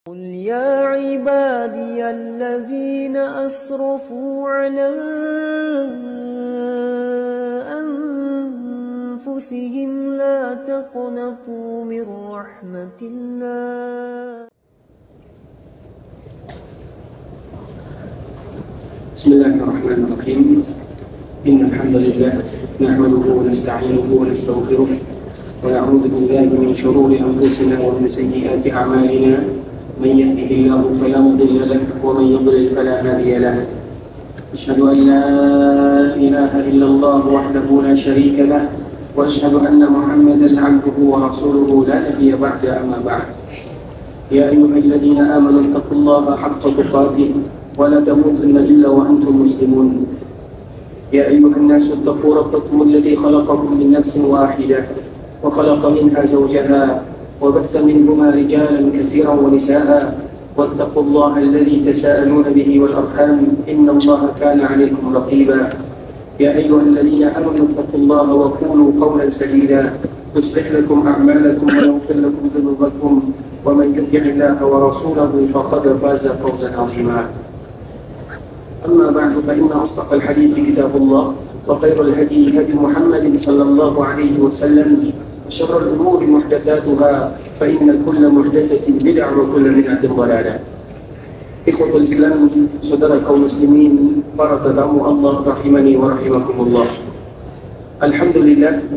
قل يا عبادي الذين أسرفوا على أنفسهم لا تقنطوا من رحمة الله. بسم الله الرحمن الرحيم. إن الحمد لله نحمده ونستعينه ونستغفره ونعوذ بالله من شرور أنفسنا ومن سيئات أعمالنا. من يهده الله فلا مضل له ومن يضلل فلا هادي له. أشهد أن لا إله إلا الله وحده لا شريك له وأشهد أن محمدا عبده ورسوله لا نبي بعد. أما بعد، يا أيها الذين آمنوا اتقوا الله حق تقاته ولا تموتن إلا وأنتم مسلمون. يا أيها الناس اتقوا ربكم الذي خلقكم من نفس واحدة وخلق منها زوجها وبث منهما رجالا كثيرا ونساء واتقوا الله الذي تساءلون به والأرحام إن الله كان عليكم رقيبا. يا أيها الذين آمنوا اتقوا الله وقولوا قولا سديدا يصلح لكم أعمالكم ويغفر لكم ذنوبكم ومن يطع الله ورسوله فقد فاز فوزا عظيما. أما بعد، فإن أصدق الحديث كتاب الله وخير الهدي هدي محمد صلى الله عليه وسلم وشر الأمور محدثاتها فإن كل محدثة بدعة وكل بدعة ضلالة. Ikhwatul Islam, saudara kaum muslimin, para tetamu Allah rahimani wa rahimakumullah. Alhamdulillah,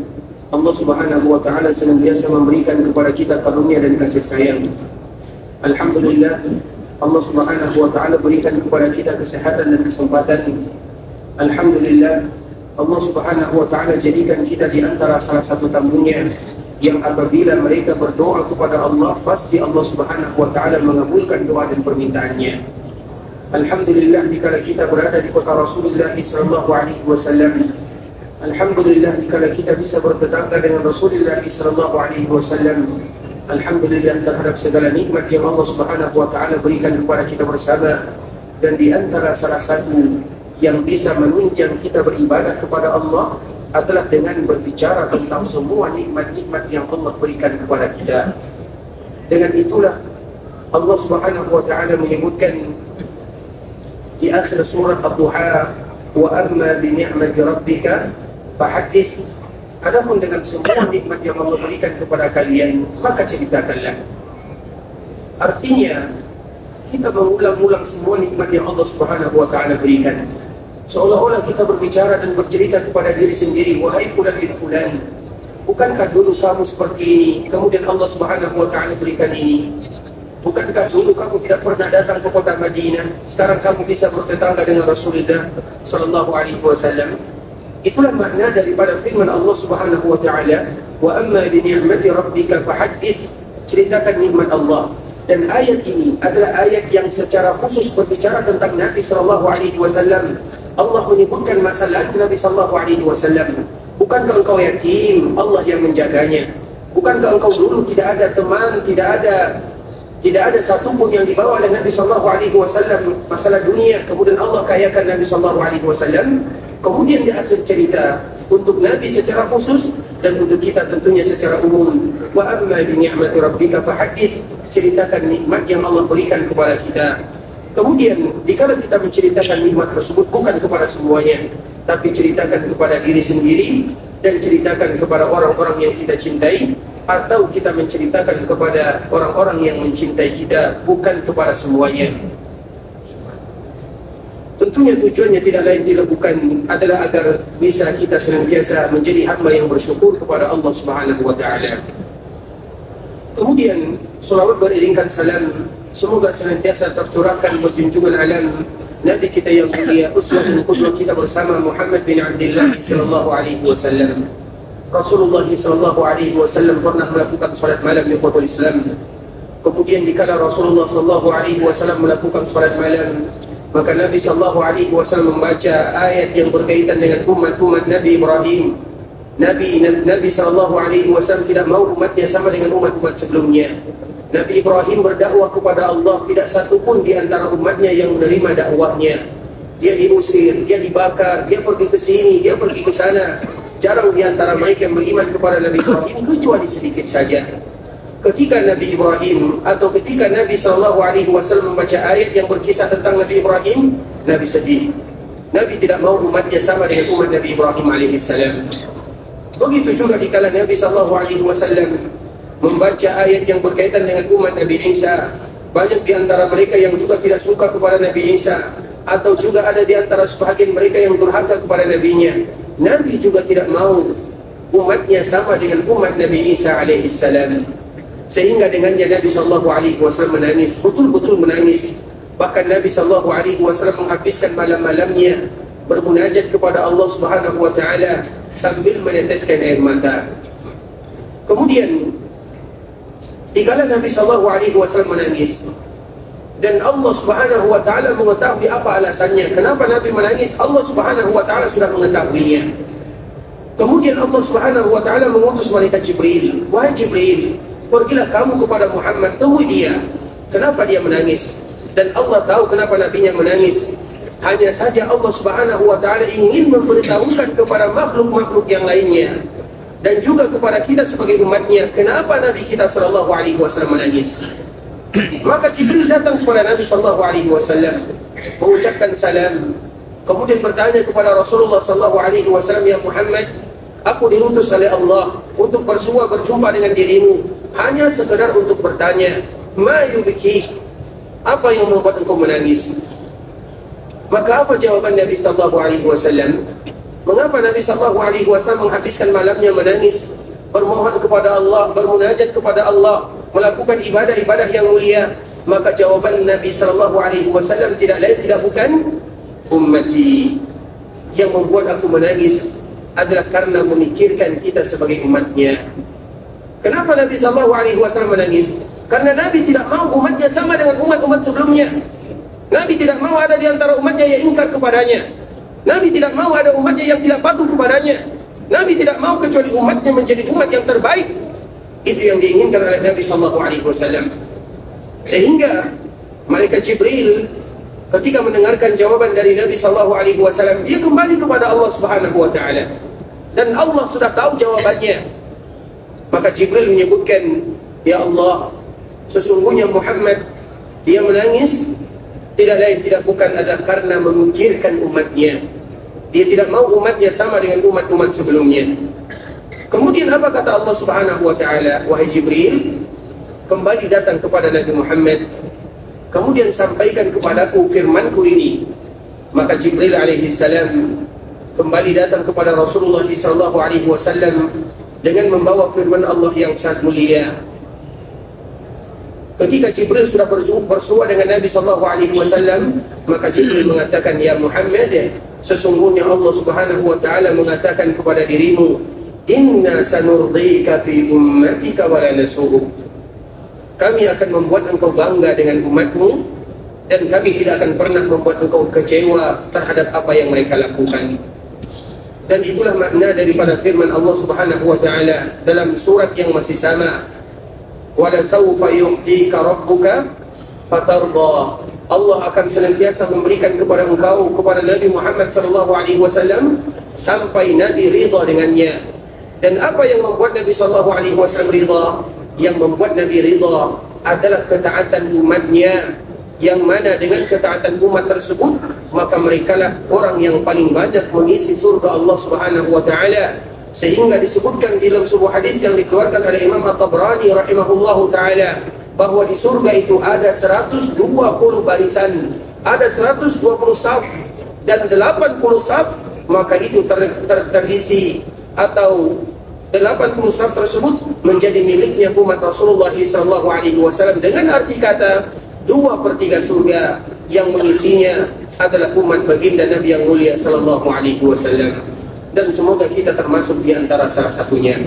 Allah Subhanahu wa taala senantiasa memberikan kepada kita karunia dan kasih sayang. Alhamdulillah, Allah Subhanahu wa taala berikan kepada kita kesehatan dan kesempatan. Alhamdulillah, Allah Subhanahu wa taala jadikan kita di antara salah satu tamunya yang apabila mereka berdoa kepada Allah, pasti Allah Subhanahu wa taala mengabulkan doa dan permintaannya. Alhamdulillah, dikala kita berada di kota Rasulullah sallallahu alaihi wasallam. Alhamdulillah, dikala kita bisa bertetangga dengan Rasulullah sallallahu alaihi wasallam. Alhamdulillah terhadap segala nikmat yang Allah Subhanahu wa taala berikan kepada kita bersama, dan di antara salah satu yang bisa menunjang kita beribadah kepada Allah adalah dengan berbicara tentang semua nikmat-nikmat yang Allah berikan kepada kita. Dengan itulah Allah Subhanahu wa taala menyebutkan di akhir surat Ad-Duha, wa amma bi ni'mati rabbika fahaddits. Adapun dengan semua nikmat yang Allah berikan kepada kalian, maka ceritakanlah. Artinya, kita mengulang-ulang semua nikmat yang Allah Subhanahu wa taala berikan. Seolah-olah kita berbicara dan bercerita kepada diri sendiri, wahai fulan bin fulan, bukankah dulu kamu seperti ini, kemudian Allah Subhanahu wa taala berikan ini? Bukankah dulu kamu tidak pernah datang ke kota Madinah, sekarang kamu bisa bertetangga dengan Rasulullah sallallahu alaihi wasallam? Itulah makna daripada firman Allah Subhanahu wa taala, wa amma bi ni'mati rabbika fahaddits, ceritakan nikmat Allah. Dan ayat ini adalah ayat yang secara khusus berbicara tentang Nabi sallallahu alaihi wasallam. Allah menyebutkan masa lalu Nabi sallallahu alaihi wasallam. Bukankah engkau yatim, Allah yang menjaganya? Bukankah engkau dulu tidak ada teman, tidak ada satupun yang dibawa oleh Nabi sallallahu alaihi wasallam masalah dunia, kemudian Allah kayakan Nabi sallallahu alaihi wasallam. Kemudian di akhir cerita, untuk Nabi secara khusus dan untuk kita tentunya secara umum, wa amma bi ni'mati rabbika fahaddits, ceritakan nikmat yang Allah berikan kepada kita. Kemudian dikala kita menceritakan nikmat tersebut bukan kepada semuanya, tapi ceritakan kepada diri sendiri dan ceritakan kepada orang-orang yang kita cintai, atau kita menceritakan kepada orang-orang yang mencintai kita, bukan kepada semuanya. Tentunya tujuannya tidak lain tidak bukan adalah agar bisa kita senantiasa menjadi hamba yang bersyukur kepada Allah Subhanahu wa taala. Kemudian selawat beriringkan salam semoga senantiasa tercurahkan berjunjungan alam Nabi kita yang mulia, uswah dan qudwah kita bersama, Muhammad bin Abdullah sallallahu alaihi wasallam. Rasulullah sallallahu alaihi wasallam pernah melakukan salat malam di Ikhwatul Islam. Kemudian dikala Rasulullah sallallahu alaihi wasallam melakukan salat malam, maka Nabi sallallahu alaihi wasallam membaca ayat yang berkaitan dengan umat Nabi Ibrahim. Nabi sallallahu alaihi wasallam tidak mau umatnya sama dengan umat-umat sebelumnya. Nabi Ibrahim berdakwah kepada Allah, tidak satupun di antara umatnya yang menerima dakwahnya. Dia diusir, dia dibakar, dia pergi ke sini, dia pergi ke sana. Jarang di antara mereka yang beriman kepada Nabi Ibrahim kecuali sedikit saja. ketika Nabi Ibrahim atau ketika Nabi SAW membaca ayat yang berkisah tentang Nabi Ibrahim, Nabi sedih. Nabi tidak mau umatnya sama dengan umat Nabi Ibrahim alaihissalam. Begitu juga dikala Nabi SAW membaca ayat yang berkaitan dengan umat Nabi Isa, banyak di antara mereka yang juga tidak suka kepada Nabi Isa, atau juga ada di antara sebahagian mereka yang durhaka kepada nabinya. Nabi juga tidak mau umatnya sama dengan umat Nabi Isa alaihissalam. Sehingga dengannya Nabi SAW menangis, betul-betul menangis. Bahkan Nabi SAW menghabiskan malam-malamnya bermunajat kepada Allah Subhanahu wa Ta'ala sambil meneteskan air mata. Kemudian dikala Nabi SAW menangis dan Allah Subhanahu wa Ta'ala mengetahui apa alasannya, kenapa Nabi menangis, Allah Subhanahu wa Ta'ala sudah mengetahuinya. Kemudian Allah Subhanahu wa Ta'ala mengutus malaikat Jibril. Wahai Jibril, pergilah kamu kepada Muhammad, temui dia. Kenapa dia menangis? Dan Allah tahu kenapa nabinya menangis. Hanya saja Allah Subhanahu wa Ta'ala ingin memberitahukan kepada makhluk-makhluk yang lainnya dan juga kepada kita sebagai umatnya, kenapa Nabi kita SAW menangis. Maka Jibril datang kepada Nabi SAW, mengucapkan salam, kemudian bertanya kepada Rasulullah SAW, ya Muhammad, aku diutus oleh Allah untuk berjumpa dengan dirimu, hanya sekedar untuk bertanya, ma yubki, apa yang membuat engkau menangis? Maka apa jawaban Nabi SAW? Mengapa Nabi SAW menghabiskan malamnya menangis, bermohon kepada Allah, bermunajat kepada Allah, melakukan ibadah-ibadah yang mulia? Maka jawaban Nabi SAW tidak lain tidak bukan, ummati, yang membuat aku menangis adalah karena memikirkan kita sebagai umatnya. Kenapa Nabi SAW menangis? Karena Nabi tidak mau umatnya sama dengan umat-umat sebelumnya. Nabi tidak mau ada di antara umatnya yang ingkar kepadanya. Nabi tidak mau ada umatnya yang tidak patuh kepadanya. Nabi tidak mau kecuali umatnya menjadi umat yang terbaik. Itu yang diinginkan oleh Nabi SAW. Sehingga malaikat Jibril ketika mendengarkan jawaban dari Nabi SAW, dia kembali kepada Allah Subhanahu wa Ta'ala, dan Allah sudah tahu jawabannya. Maka Jibril menyebutkan, ya Allah, sesungguhnya Muhammad, dia menangis tidak lain tidak bukan adalah karena memikirkan umatnya. Dia tidak mau umatnya sama dengan umat-umat sebelumnya. Kemudian apa kata Allah Subhanahu wa Ta'ala? Wahai Jibril, kembali datang kepada Nabi Muhammad, kemudian sampaikan kepadaku firmanku ini. Maka Jibril alaihissalam kembali datang kepada Rasulullah SAW dengan membawa firman Allah yang sangat mulia. Ketika Jibril sudah bersua dengan Nabi SAW, maka Jibril mengatakan, ya Muhammad, sesungguhnya Allah Subhanahu wa Ta'ala mengatakan kepada dirimu, inna sanurdika fi ummatika wa la nasu'uk. Kami akan membuat engkau bangga dengan umatmu, dan kami tidak akan pernah membuat engkau kecewa terhadap apa yang mereka lakukan. Dan itulah makna daripada firman Allah Subhanahu wa Ta'ala dalam surat yang masih sama, wala sawfa yu'tika rabbuka fatarda. Allah akan senantiasa memberikan kepada engkau, kepada Nabi Muhammad SAW, sampai Nabi ridha dengannya. Dan apa yang membuat Nabi SAW ridha? Yang membuat Nabi ridha adalah ketaatan umatnya, yang mana dengan ketaatan umat tersebut, maka merekalah orang yang paling banyak mengisi surga Allah Subhanahu wa Ta'ala. Sehingga disebutkan dalam sebuah hadis yang dikeluarkan oleh Imam At-Tabrani rahimahullahu ta'ala, bahwa di surga itu ada 120 barisan, ada 120 saf, dan 80 saf, maka itu terisi, atau 80 saf tersebut menjadi miliknya umat Rasulullah SAW, dengan arti kata 2/3 surga yang mengisinya adalah umat baginda Nabi yang mulia SAW. Dan semoga kita termasuk di antara salah satunya.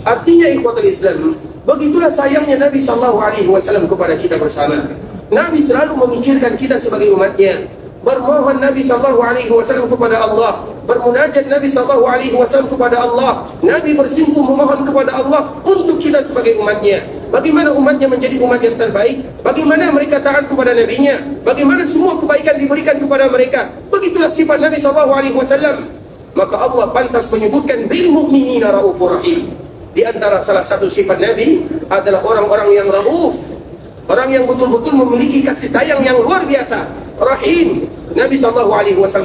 Artinya ikhwatul Islam, begitulah sayangnya Nabi SAW kepada kita bersama. Nabi selalu memikirkan kita sebagai umatnya. Bermohon Nabi SAW kepada Allah, bermunajat Nabi SAW kepada Allah. Nabi bersinggung memohon kepada Allah untuk kita sebagai umatnya. Bagaimana umatnya menjadi umat yang terbaik, bagaimana mereka taat kepada nabinya, bagaimana semua kebaikan diberikan kepada mereka. Begitulah sifat Nabi SAW. Maka Allah pantas menyebutkan bil mu'minina raufur rahim. Di antara salah satu sifat Nabi adalah orang-orang yang rauf, orang yang betul-betul memiliki kasih sayang yang luar biasa, rahim. Nabi SAW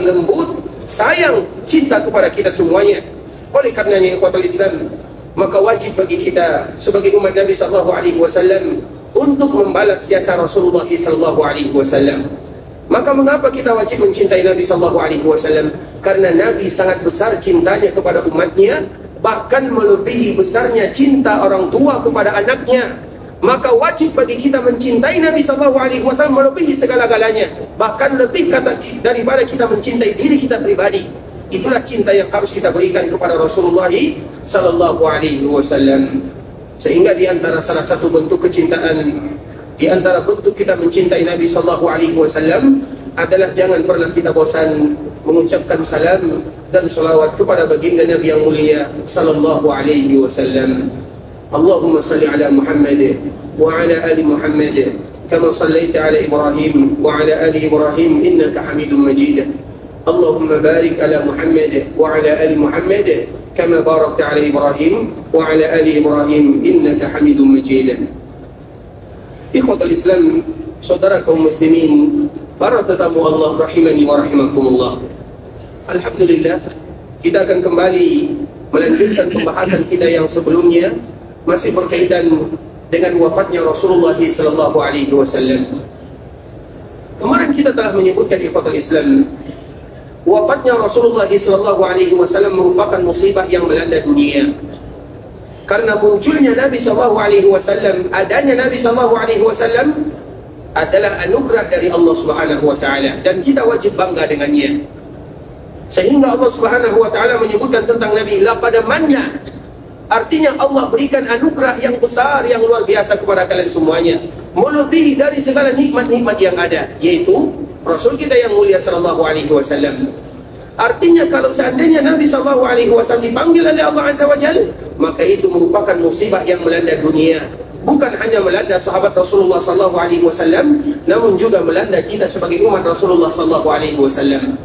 lembut, sayang, cinta kepada kita semuanya. Oleh karenanya ikhwatul Islam, maka wajib bagi kita sebagai umat Nabi SAW untuk membalas jasa Rasulullah SAW. Maka mengapa kita wajib mencintai Nabi SAW? Karena Nabi sangat besar cintanya kepada umatnya, bahkan melebihi besarnya cinta orang tua kepada anaknya. Maka wajib bagi kita mencintai Nabi SAW melebihi segala-galanya, bahkan lebih daripada kita mencintai diri kita pribadi. Itulah cinta yang harus kita berikan kepada Rasulullah SAW. Sehingga di antara salah satu bentuk kecintaan, di antara bentuk kita mencintai Nabi SAW adalah jangan pernah kita bosan mengucapkan salam dan salawat kepada baginda Nabi yang mulia sallallahu alaihi wasallam. Allahumma salli ala Muhammad wa ala ali Muhammad kama sallaita ala Ibrahim wa ala ali Ibrahim innaka Hamidum Majid. Allahumma barik ala Muhammad wa ala ali Muhammad kama barakta ala Ibrahim wa ala ali Ibrahim innaka Hamidum Majid. Ikhwatul Islam, saudara kaum muslimin, para tetamu Allah rahimani wa rahimakumullah. Alhamdulillah, kita akan kembali melanjutkan pembahasan kita yang sebelumnya, masih berkaitan dengan wafatnya Rasulullah SAW. Kemarin kita telah menyebutkan ikhwatul Islam, wafatnya Rasulullah SAW merupakan musibah yang melanda dunia. Karena munculnya Nabi SAW, adanya Nabi SAW adalah anugerah dari Allah Subhanahu wa Ta'ala, dan kita wajib bangga dengannya. Sehingga Allah Subhanahu wa Ta'ala menyebutkan tentang Nabi, la pada mannya, artinya Allah berikan anugerah yang besar, yang luar biasa kepada kalian semuanya, melebihi dari segala nikmat-nikmat yang ada, yaitu Rasul kita yang mulia sallallahu alaihi wasallam. Artinya kalau seandainya Nabi sallallahu alaihi wasallam dipanggil oleh Allah Azza wa Jalla, maka itu merupakan musibah yang melanda dunia. Bukan hanya melanda sahabat Rasulullah sallallahu alaihi wasallam, namun juga melanda kita sebagai umat Rasulullah sallallahu alaihi wasallam.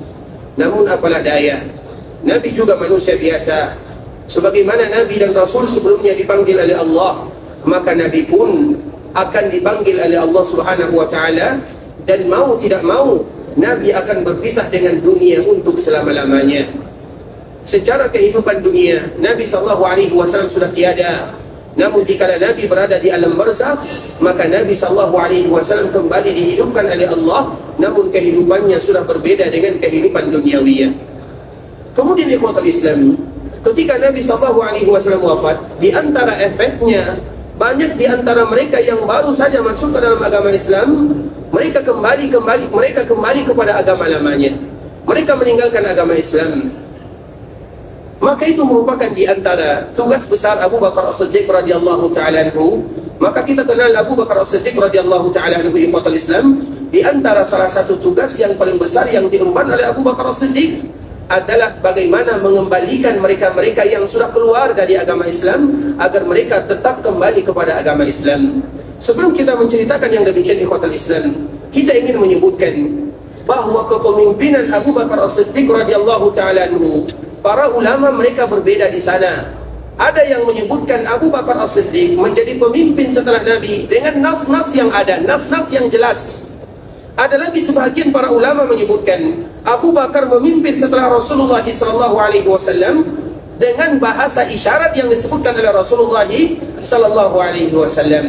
Namun apalah daya, Nabi juga manusia biasa. Sebagaimana Nabi dan Rasul sebelumnya dipanggil oleh Allah, maka Nabi pun akan dipanggil oleh Allah Subhanahu wa Ta'ala, dan mau tidak mau Nabi akan berpisah dengan dunia untuk selama-lamanya. Secara kehidupan dunia, Nabi SAW sudah tiada. Namun dikala Nabi berada di alam barzakh, maka Nabi SAW kembali dihidupkan oleh Allah, namun kehidupannya sudah berbeda dengan kehidupan duniawiyah. Kemudian ikhwatul Islam, ketika Nabi SAW wafat, di antara efeknya, banyak di antara mereka yang baru saja masuk ke dalam agama Islam, mereka kembali kepada agama lamanya. Mereka meninggalkan agama Islam. Maka itu merupakan di antara tugas besar Abu Bakar As-Siddiq radhiyallahu ta'ala anhu. Maka kita kenal Abu Bakar As-Siddiq radhiyallahu ta'ala anhu, ikhwatul Islam. Di antara salah satu tugas yang paling besar yang diemban oleh Abu Bakar As-Siddiq adalah bagaimana mengembalikan mereka-mereka yang sudah keluar dari agama Islam, agar mereka tetap kembali kepada agama Islam. Sebelum kita menceritakan yang demikian ikhwatul Islam, kita ingin menyebutkan bahwa kepemimpinan Abu Bakar As-Siddiq radhiyallahu ta'ala anhu, para ulama mereka berbeda di sana. Ada yang menyebutkan Abu Bakar As-Siddiq menjadi pemimpin setelah Nabi dengan nas-nas yang ada, nas-nas yang jelas. Ada lagi sebahagian para ulama menyebutkan Abu Bakar memimpin setelah Rasulullah SAW dengan bahasa isyarat yang disebutkan oleh Rasulullah SAW.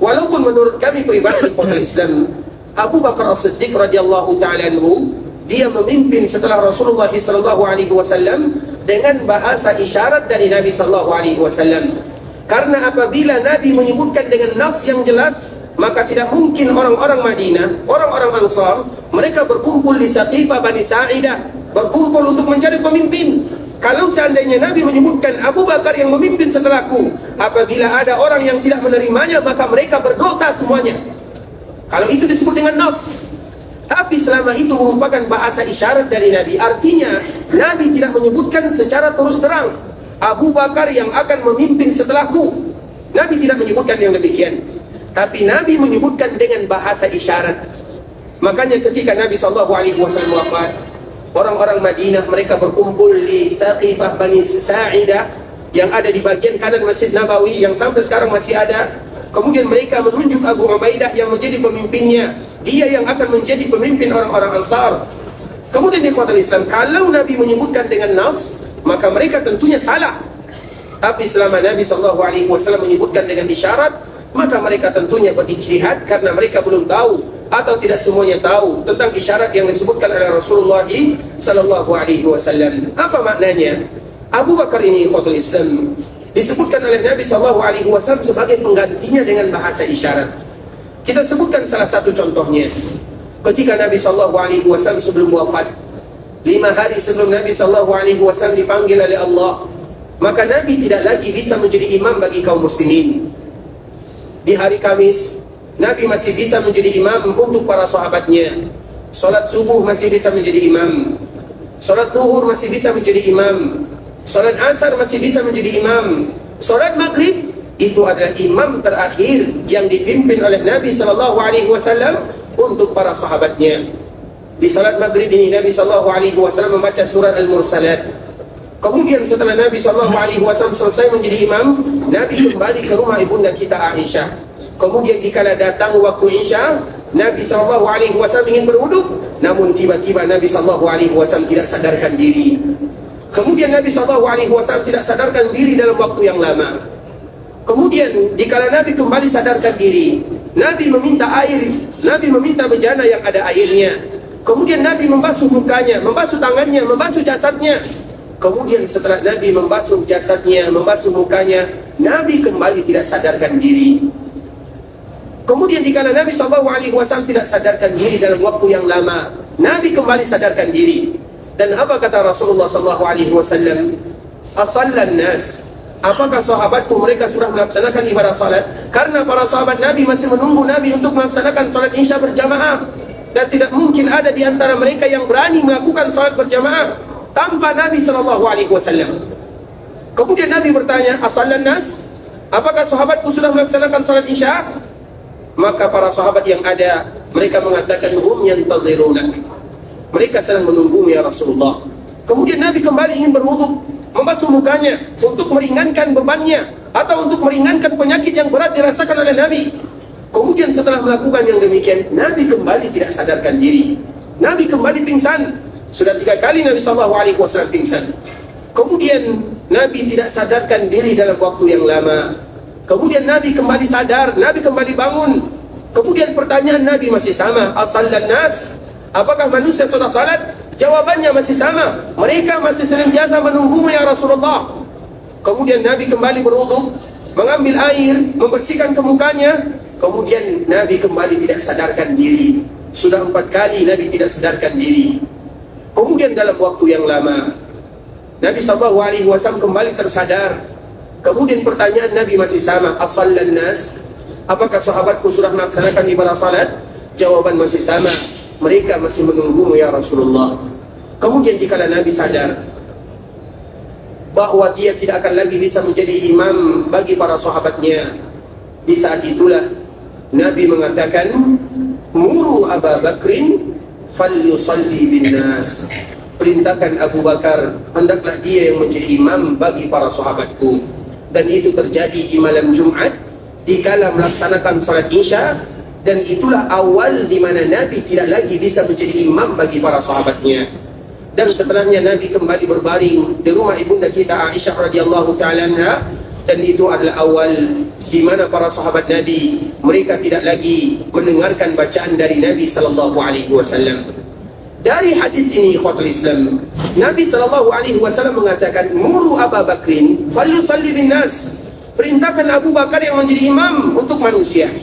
Walaupun menurut kami pribadi Islam, Abu Bakar As-Siddiq radhiyallahu ta'ala anhu, dia memimpin setelah Rasulullah SAW dengan bahasa isyarat dari Nabi SAW. Karena apabila Nabi menyebutkan dengan nas yang jelas, maka tidak mungkin orang-orang Madinah, orang-orang Ansar, mereka berkumpul di Saqifah Bani Sa'idah, berkumpul untuk mencari pemimpin. Kalau seandainya Nabi menyebutkan Abu Bakar yang memimpin setelahku, apabila ada orang yang tidak menerimanya, maka mereka berdosa semuanya. Kalau itu disebut dengan nas. Tapi selama itu merupakan bahasa isyarat dari Nabi, artinya Nabi tidak menyebutkan secara terus terang Abu Bakar yang akan memimpin setelahku. Nabi tidak menyebutkan yang demikian, tapi Nabi menyebutkan dengan bahasa isyarat. Makanya ketika Nabi SAW wafat, orang-orang Madinah mereka berkumpul di Saqifah Bani Sa'idah yang ada di bagian kanan Masjid Nabawi yang sampai sekarang masih ada. Kemudian mereka menunjuk Abu Ubaidah yang menjadi pemimpinnya. Dia yang akan menjadi pemimpin orang-orang Ansar. Kemudian ikhwatul Islam, kalau Nabi menyebutkan dengan nas, maka mereka tentunya salah. Tapi selama Nabi SAW menyebutkan dengan isyarat, maka mereka tentunya berijtihad karena mereka belum tahu atau tidak semuanya tahu tentang isyarat yang disebutkan oleh Rasulullah SAW. Apa maknanya? Abu Bakar ini ikhwatul Islam disebutkan oleh Nabi SAW sebagai penggantinya dengan bahasa isyarat. Kita sebutkan salah satu contohnya. Ketika Nabi SAW sebelum wafat, 5 hari sebelum Nabi SAW dipanggil oleh Allah, maka Nabi tidak lagi bisa menjadi imam bagi kaum muslimin. Di hari Kamis, Nabi masih bisa menjadi imam untuk para sahabatnya. Salat subuh masih bisa menjadi imam. Salat zuhur masih bisa menjadi imam. Salat asar masih bisa menjadi imam. Salat maghrib itu adalah imam terakhir yang dipimpin oleh Nabi SAW untuk para sahabatnya. Di salat maghrib ini Nabi SAW membaca surat Al-Mursalat. Kemudian setelah Nabi SAW selesai menjadi imam, Nabi kembali ke rumah ibunda kita Aisyah. Kemudian dikala datang waktu Isya, Nabi SAW ingin berwuduk, namun tiba-tiba Nabi SAW tidak sadarkan diri. Kemudian Nabi SAW tidak sadarkan diri dalam waktu yang lama. Kemudian dikala Nabi kembali sadarkan diri, Nabi meminta air, Nabi meminta bejana yang ada airnya. Kemudian Nabi membasuh mukanya, membasuh tangannya, membasuh jasadnya. Kemudian setelah Nabi membasuh jasadnya, membasuh mukanya, Nabi kembali tidak sadarkan diri. Kemudian dikala Nabi SAW tidak sadarkan diri dalam waktu yang lama, Nabi kembali sadarkan diri. Dan apa kata Rasulullah SAW? Asallan nas, apakah sahabatku mereka sudah melaksanakan ibadah salat? Karena para sahabat Nabi masih menunggu Nabi untuk melaksanakan salat Isya berjamaah, dan tidak mungkin ada di antara mereka yang berani melakukan salat berjamaah tanpa Nabi SAW. Kemudian Nabi bertanya, asallan nas, apakah sahabatku sudah melaksanakan salat Isya? Maka para sahabat yang ada, mereka mengatakan, hum yantazirunak, mereka sedang menunggu ya Rasulullah. Kemudian Nabi kembali ingin berwudu, membasuh mukanya untuk meringankan bebannya atau untuk meringankan penyakit yang berat dirasakan oleh Nabi. Kemudian setelah melakukan yang demikian, Nabi kembali tidak sadarkan diri. Nabi kembali pingsan. Sudah 3 kali Nabi SAW pingsan. Kemudian Nabi tidak sadarkan diri dalam waktu yang lama. Kemudian Nabi kembali sadar, Nabi kembali bangun. Kemudian pertanyaan Nabi masih sama, asallan nas, apakah manusia sudah salat? Jawabannya masih sama, mereka masih senantiasa menunggu ya Rasulullah. Kemudian Nabi kembali berwudu, mengambil air, membersihkan ke mukanya. Kemudian Nabi kembali tidak sadarkan diri. Sudah 4 kali Nabi tidak sadarkan diri. Kemudian dalam waktu yang lama, Nabi SAW kembali tersadar. Kemudian pertanyaan Nabi masih sama, asallan nas, apakah sahabatku sudah melaksanakan ibadah salat? Jawaban masih sama, mereka masih menunggumu ya Rasulullah. Kemudian dikala Nabi sadar bahwa dia tidak akan lagi bisa menjadi imam bagi para sahabatnya, di saat itulah Nabi mengatakan, muru Abu Bakrin falyusalli bin nas, perintahkan Abu Bakar, hendaklah dia yang menjadi imam bagi para sahabatku. Dan itu terjadi di malam Jumat, dikala melaksanakan salat Isya. Dan itulah awal di mana Nabi tidak lagi bisa menjadi imam bagi para sahabatnya. Dan setelahnya Nabi kembali berbaring di rumah ibunda kita Aisyah radhiyallahu ta'ala anha. Dan itu adalah awal di mana para sahabat Nabi, mereka tidak lagi mendengarkan bacaan dari Nabi SAW. Dari hadis ini ikhwatul Islam, Nabi SAW mengatakan, muru Abu Bakrin falyusalli bin nas, perintahkan Abu Bakar yang menjadi imam untuk manusia.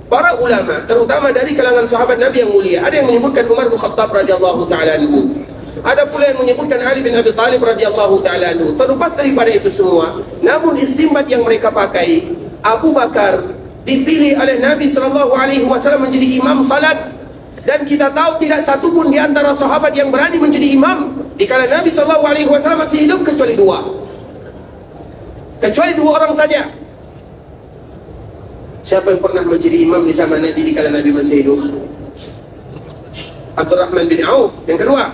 Para ulama, terutama dari kalangan sahabat Nabi yang mulia, ada yang menyebutkan Umar bin Khattab radhiyallahu ta'ala anhu, ada pula yang menyebutkan Ali bin Abi Thalib radhiyallahu ta'ala anhu. Terlepas daripada itu semua, namun istimbat yang mereka pakai, Abu Bakar dipilih oleh Nabi SAW menjadi imam salat. Dan kita tahu tidak satu pun di antara sahabat yang berani menjadi imam dikala Nabi SAW masih hidup, kecuali 2. Kecuali 2 orang saja. Siapa yang pernah menjadi imam di zaman Nabi dikala Nabi masih hidup? Abdurrahman bin Auf. Yang kedua,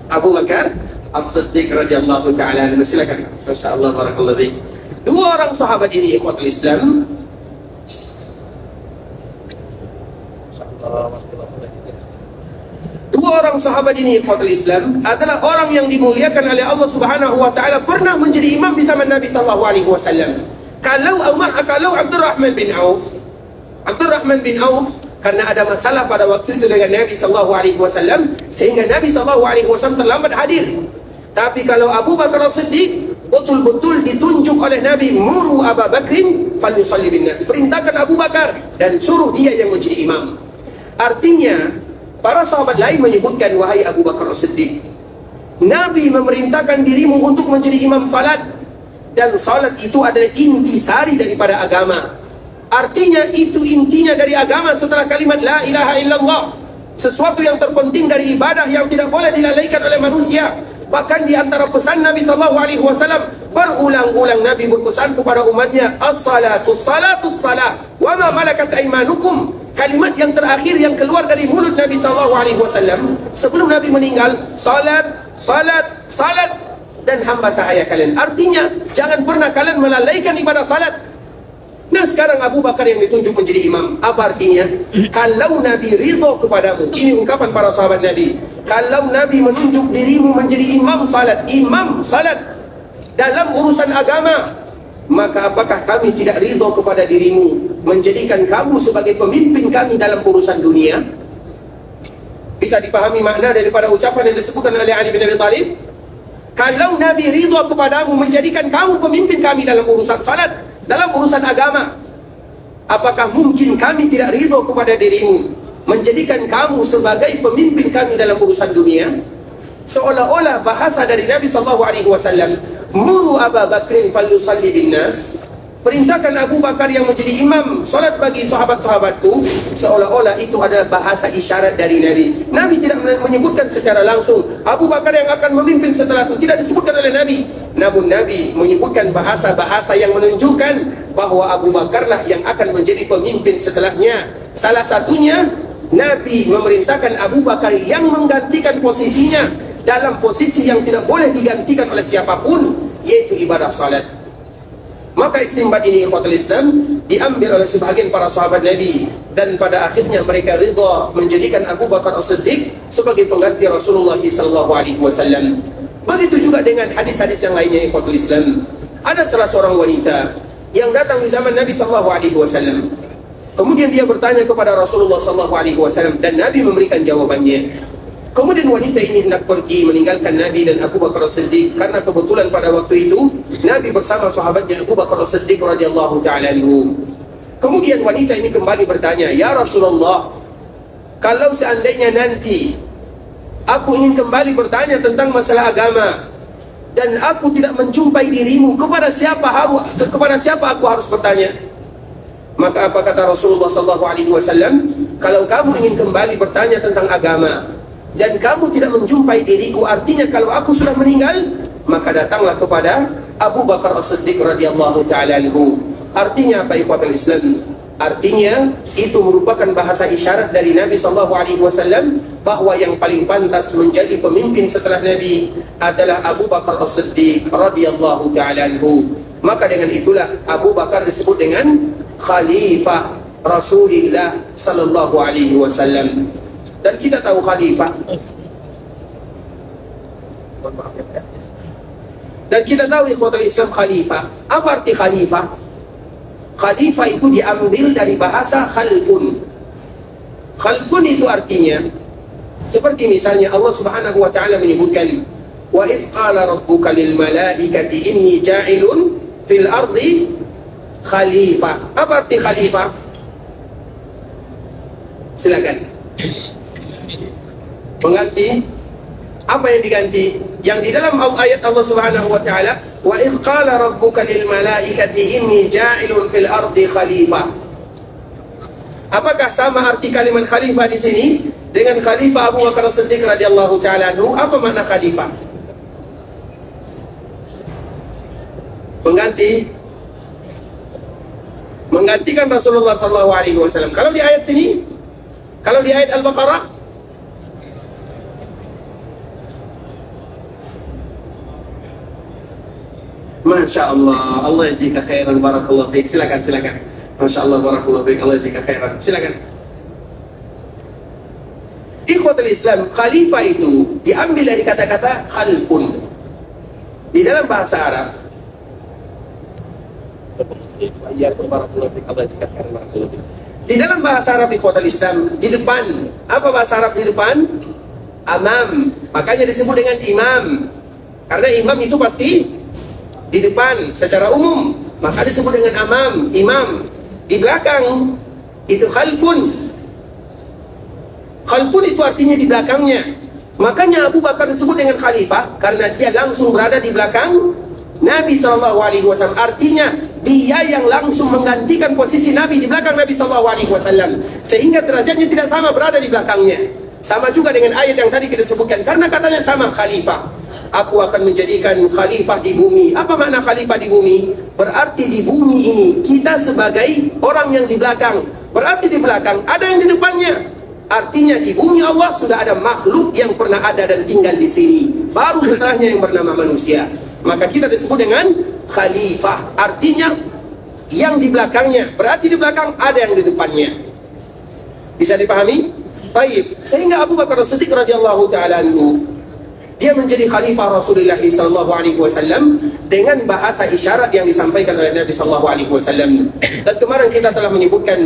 Abu Bakar. As-Siddiq radhiyallahu ta'ala anhu. Silakan. Masya-Allah, barakallahu fiik. Dua orang sahabat ini ikhwatul Islam. Dua orang sahabat ini ikhwatul Islam adalah orang yang dimuliakan oleh Allah Subhanahu wa taala, pernah menjadi imam di zaman Nabi sallallahu alaihi wasallam. Kalau Abdurrahman bin Auf karena ada masalah pada waktu itu dengan Nabi sallallahu alaihi wasallam sehingga Nabi sallallahu alaihi wasallam terlambat hadir. Tapi kalau Abu Bakar As-Siddiq betul-betul ditunjuk oleh Nabi, muru Abu Bakrin falyusalli bin nas, perintahkan Abu Bakar dan suruh dia yang menjadi imam. Artinya para sahabat lain menyebutkan, wahai Abu Bakar As-Siddiq, Nabi memerintahkan dirimu untuk menjadi imam salat, dan salat itu adalah intisari daripada agama. Artinya itu intinya dari agama setelah kalimat la ilaha illallah, sesuatu yang terpenting dari ibadah yang tidak boleh dilalaikan oleh manusia. Bahkan di antara pesan Nabi sallallahu alaihi wasallam, berulang-ulang Nabi berpesan kepada umatnya, as-salatus salatus salah wa ma malakat aymanukum. Kalimat yang terakhir yang keluar dari mulut Nabi sallallahu alaihi wasallam sebelum Nabi meninggal, salat, salat, salat dan hamba sahaya kalian. Artinya jangan pernah kalian melalaikan ibadah salat. Nah, sekarang Abu Bakar yang ditunjuk menjadi imam. Apa artinya? Kalau Nabi ridho kepadamu, ini ungkapan para sahabat Nabi, kalau Nabi menunjuk dirimu menjadi imam salat dalam urusan agama, maka apakah kami tidak ridho kepada dirimu menjadikan kamu sebagai pemimpin kami dalam urusan dunia? Bisa dipahami makna daripada ucapan yang disebutkan oleh Ali bin Abi Thalib? Kalau Nabi ridho kepadamu menjadikan kamu pemimpin kami dalam urusan salat, dalam urusan agama, apakah mungkin kami tidak ridho kepada dirimu menjadikan kamu sebagai pemimpin kami dalam urusan dunia? Seolah-olah bahasa dari Nabi SAW, muru Abu Bakrin falyusalli bin nas, perintahkan Abu Bakar yang menjadi imam salat bagi sahabat-sahabatku, seolah-olah itu adalah bahasa isyarat dari Nabi. Nabi tidak menyebutkan secara langsung Abu Bakar yang akan memimpin setelah itu, tidak disebutkan oleh Nabi. Namun Nabi menyebutkan bahasa-bahasa yang menunjukkan bahwa Abu Bakarlah yang akan menjadi pemimpin setelahnya. Salah satunya, Nabi memerintahkan Abu Bakar yang menggantikan posisinya dalam posisi yang tidak boleh digantikan oleh siapapun, yaitu ibadah salat. Maka istimbat ini ikhwatul Islam diambil oleh sebahagian para sahabat Nabi, dan pada akhirnya mereka ridha menjadikan Abu Bakar As-Siddiq sebagai pengganti Rasulullah SAW. Begitu juga dengan hadis-hadis yang lainnya ikhwatul Islam. Ada salah seorang wanita yang datang di zaman Nabi SAW. Kemudian dia bertanya kepada Rasulullah SAW dan Nabi memberikan jawabannya. Kemudian wanita ini hendak pergi meninggalkan Nabi dan Abu Bakar As-Siddiq, karena kebetulan pada waktu itu Nabi bersama sahabatnya Abu Bakar As-Siddiq radhiyallahu ta'ala anhu. Kemudian wanita ini kembali bertanya, ya Rasulullah, kalau seandainya nanti aku ingin kembali bertanya tentang masalah agama dan aku tidak menjumpai dirimu, kepada siapa aku harus bertanya? Maka apa kata Rasulullah SAW? Kalau kamu ingin kembali bertanya tentang agama dan kamu tidak menjumpai diriku, artinya kalau aku sudah meninggal, maka datanglah kepada Abu Bakar As-Siddiq radhiyallahu ta'ala anhu. Artinya apa ikhwatul Islam? Artinya itu merupakan bahasa isyarat dari Nabi SAW bahwa yang paling pantas menjadi pemimpin setelah Nabi adalah Abu Bakar As-Siddiq radhiyallahu ta'ala anhu. Maka dengan itulah Abu Bakar disebut dengan Khalifah Rasulullah sallallahu alaihi wasallam. Dan kita tahu khalifah, dan kita tahu ikhwatul Islam khalifah. Apa arti khalifah? Khalifah itu diambil dari bahasa khalfun. Khalfun itu artinya seperti misalnya Allah Subhanahu wa taala menyebutkan, wa idz qala rabbuka lil malaikati inni ja'ilun fil ardi khalifah. Apa arti khalifah? Silakan. Mengganti. Apa yang diganti? Yang di dalam ayat Allah Subhanahu wa taala, wa idz qala rabbuka lil malaikati inni ja'ilun fil ardi khalifah. Apakah sama arti kalimat khalifah di sini dengan khalifah Abu Bakar As-Siddiq radhiyallahu taala anhu? Apa makna khalifah? Mengganti, menggantikan Rasulullah sallallahu alaihi wasallam. Kalau di ayat sini, kalau di ayat Al-Baqarah, Masya Allah, Allah jika khairan, barakallahu fiik. Silakan, silakan. Masya Allah, barakallahu fiik. Allah jika khairan. Silakan. Ikhwatul Islam, khalifah itu diambil dari kata-kata khalfun. Di dalam bahasa Arab, di dalam bahasa Arab ikhwatul Islam, di depan, apa bahasa Arab di depan? Amam. Makanya disebut dengan imam. Karena imam itu pasti di depan secara umum, maka disebut dengan amam, imam. Di belakang itu khalfun. Khalfun itu artinya di belakangnya. Makanya Abu Bakar disebut dengan khalifah karena dia langsung berada di belakang Nabi SAW. Artinya dia yang langsung menggantikan posisi Nabi di belakang Nabi SAW, sehingga derajatnya tidak sama berada di belakangnya. Sama juga dengan ayat yang tadi kita sebutkan, karena katanya sama, khalifah. Aku akan menjadikan khalifah di bumi. Apa makna khalifah di bumi? Berarti di bumi ini kita sebagai orang yang di belakang. Berarti di belakang ada yang di depannya. Artinya di bumi Allah sudah ada makhluk yang pernah ada dan tinggal di sini. Baru setelahnya yang bernama manusia. Maka kita disebut dengan khalifah. Artinya yang di belakangnya. Berarti di belakang ada yang di depannya. Bisa dipahami? Baik. Sehingga Abu Bakar As-Siddiq radhiyallahu ta'ala anhu, dia menjadi khalifah Rasulullah SAW dengan bahasa isyarat yang disampaikan oleh Nabi SAW. Dan kemarin kita telah menyebutkan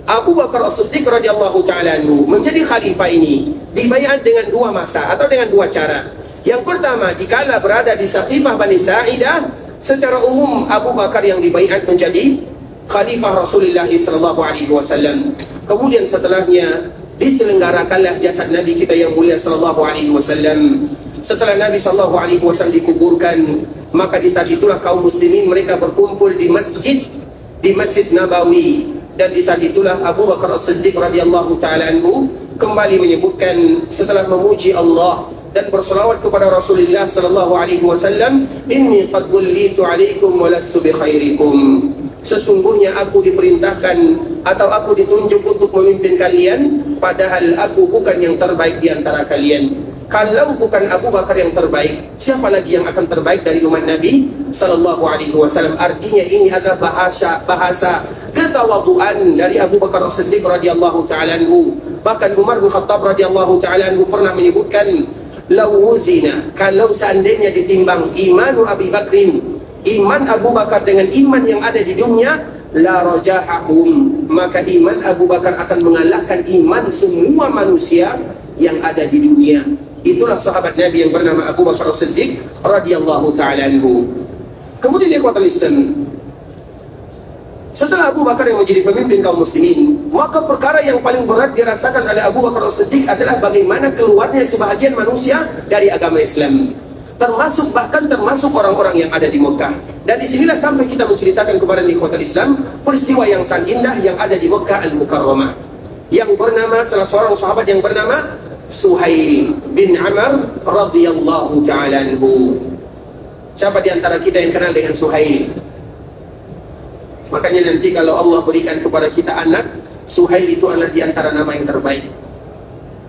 Abu Bakar As-Siddiq radhiyallahu ta'ala anhu menjadi khalifah ini dibayar dengan dua masa atau dengan dua cara. Yang pertama, dikala berada di Saqifah Bani Sa'idah, secara umum Abu Bakar yang dibayar menjadi khalifah Rasulullah SAW. Kemudian setelahnya diselenggarakanlah jasad Nabi kita yang mulia sallallahu alaihi wasallam. Setelah Nabi sallallahu alaihi wasallam dikuburkan, maka di saat itulah kaum muslimin mereka berkumpul di Masjid Nabawi, dan di saat itulah Abu Bakar As-Siddiq radhiyallahu taala anhu kembali menyebutkan setelah memuji Allah dan berselawat kepada Rasulullah sallallahu alaihi wasallam, inni qad wallitu alaikum wa lastu bi khairikum. Sesungguhnya aku diperintahkan atau aku ditunjuk untuk memimpin kalian, padahal aku bukan yang terbaik di antara kalian. Kalau bukan Abu Bakar yang terbaik, siapa lagi yang akan terbaik dari umat Nabi sallallahu alaihi wasallam? Artinya ini adalah bahasa ketawaduan dari Abu Bakar As-Siddiq radhiyallahu taala anhu. Bahkan Umar bin Khattab radhiyallahu taala anhu pernah menyebutkan, lawuzina, kalau seandainya ditimbang imanu Abi Bakrin, iman Abu Bakar dengan iman yang ada di dunia, la rajahahum, maka iman Abu Bakar akan mengalahkan iman semua manusia yang ada di dunia. Itulah sahabat Nabi yang bernama Abu Bakar As-Siddiq radhiyallahu ta'ala anhu. Kemudian ikhwatul Islam, setelah Abu Bakar yang menjadi pemimpin kaum muslimin, maka perkara yang paling berat dirasakan oleh Abu Bakar As-Siddiq adalah bagaimana keluarnya sebahagian manusia dari agama Islam, termasuk orang-orang yang ada di Mekah. Dan disinilah sampai kita menceritakan kepada ikhwatul Islam peristiwa yang sangat indah yang ada di Mekah Al-Mukarramah, yang bernama salah seorang sahabat yang bernama Suhail bin Amr radhiyallahu ta'ala anhu. Siapa di antara kita yang kenal dengan Suhail? Makanya nanti kalau Allah berikan kepada kita anak, Suhail itu adalah di antara nama yang terbaik.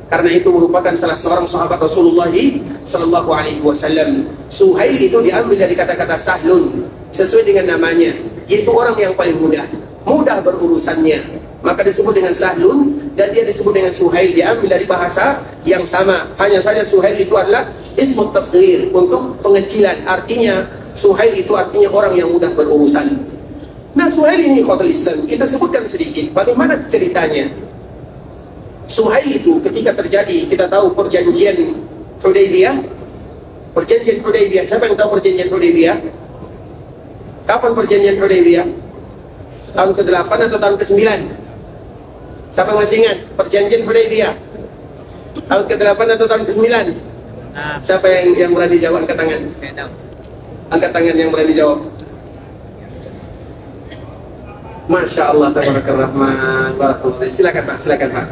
Karena itu merupakan salah seorang sahabat Rasulullah sallallahu alaihi wasallam. Suhail itu diambil dari kata-kata sahlun, sesuai dengan namanya, yaitu orang yang paling mudah berurusannya. Maka disebut dengan sahlun, dan dia disebut dengan Suhail, diambil dari bahasa yang sama. Hanya saja Suhail itu adalah ismut tasghir, untuk pengecilan. Artinya Suhail itu artinya orang yang mudah berurusan. Nah, Suhail ini ikhwatul Islam, kita sebutkan sedikit bagaimana ceritanya. Suhail itu ketika terjadi, kita tahu perjanjian Hudaybiyah. Perjanjian Hudaybiyah, siapa yang tahu perjanjian Hudaybiyah? Kapan perjanjian Hudaybiyah? Tahun ke-8 atau tahun ke-9? Siapa masih ingat perjanjian Hudaybiyah? Tahun ke-8 atau tahun ke-9? Siapa yang berani jawab? Angkat tangan. Angkat tangan yang berani jawab. Masya Allah, tabarakallah rahman, barakallah. Silakan Pak, silakan Pak.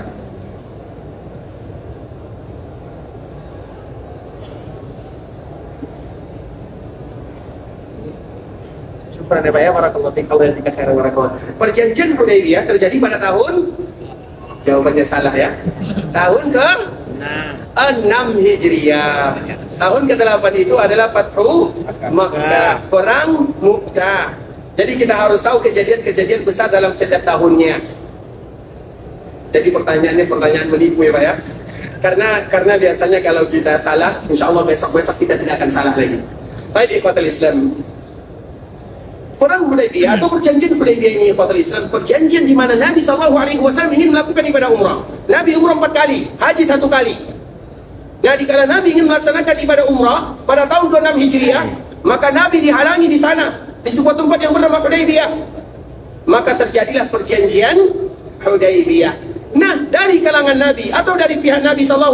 Syukur ya Pak ya, barakallah fiik, Allah yazidka khairan, barakallah. Perjanjian Hudaybiyah terjadi pada tahun, jawabannya salah ya, tahun ke 6 Hijriah. Tahun ke-8 itu adalah Fathu Makkah, perang Mu'tah. Jadi kita harus tahu kejadian-kejadian besar dalam setiap tahunnya. Jadi pertanyaannya pertanyaan menipu ya Pak ya. Karena biasanya kalau kita salah, insya Allah besok-besok kita tidak akan salah lagi. Baik ikhwatul Islam, perang Hudaybiyah atau perjanjian Hudaybiyah ini ikhwatul Islam, perjanjian di mana Nabi SAW ingin melakukan ibadah umrah. Nabi umrah 4 kali, haji 1 kali. Nah, dikala Nabi ingin melaksanakan ibadah umrah pada tahun ke-6 Hijriah, maka Nabi dihalangi di sana, di sebuah tempat yang bernama Hudaybiyah. Maka terjadilah perjanjian Hudaybiyah. Nah, dari kalangan Nabi atau dari pihak Nabi SAW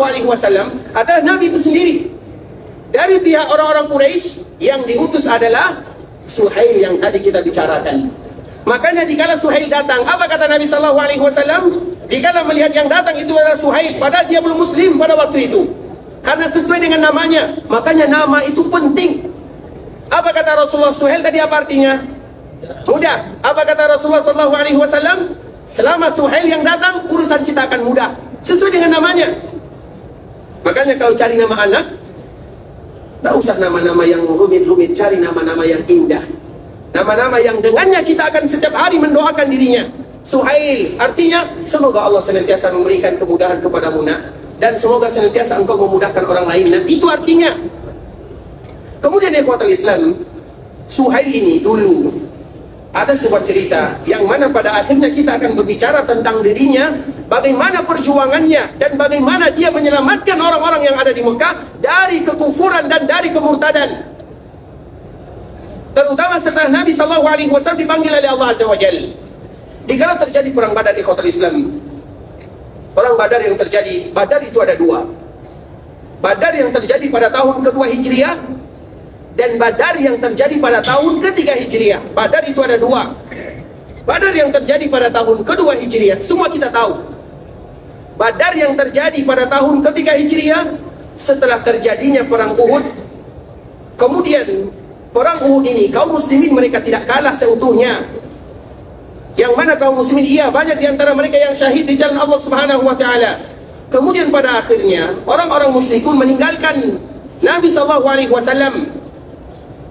adalah Nabi itu sendiri. Dari pihak orang-orang Quraisy yang diutus adalah Suhail yang tadi kita bicarakan. Makanya dikala Suhail datang, apa kata Nabi SAW? Dikala melihat yang datang itu adalah Suhail, padahal dia belum Muslim pada waktu itu. Karena sesuai dengan namanya, makanya nama itu penting. Apa kata Rasulullah? Suhail tadi apa artinya? Mudah. Apa kata Rasulullah SAW? Selama Suhail yang datang, urusan kita akan mudah. Sesuai dengan namanya. Makanya kalau cari nama anak, tak usah nama-nama yang rumit-rumit, cari nama-nama yang indah. Nama-nama yang dengannya kita akan setiap hari mendoakan dirinya. Suhail, artinya semoga Allah senantiasa memberikan kemudahan kepadamu nak, dan semoga senantiasa engkau memudahkan orang lain. Nah, itu artinya. Kemudian ikhwatul Islam, Suhail ini dulu ada sebuah cerita yang mana pada akhirnya kita akan berbicara tentang dirinya, bagaimana perjuangannya dan bagaimana dia menyelamatkan orang-orang yang ada di Mekah dari kekufuran dan dari kemurtadan. Terutama setelah Nabi SAW dipanggil oleh Allah Azza wa Jalla. Dikala terjadi perang Badar di ikhwatul Islam, perang Badar yang terjadi, Badar itu ada 2. Badar yang terjadi pada tahun kedua Hijriah dan Badar yang terjadi pada tahun ketiga Hijriah. Badar itu ada 2. Badar yang terjadi pada tahun kedua Hijriah, semua kita tahu. Badar yang terjadi pada tahun ketiga Hijriah setelah terjadinya perang Uhud. Kemudian perang Uhud ini kaum muslimin mereka tidak kalah seutuhnya. Yang mana kaum muslimin iya banyak di antara mereka yang syahid di jalan Allah Subhanahu wa taala. Kemudian pada akhirnya orang-orang musyrikun meninggalkan Nabi SAW.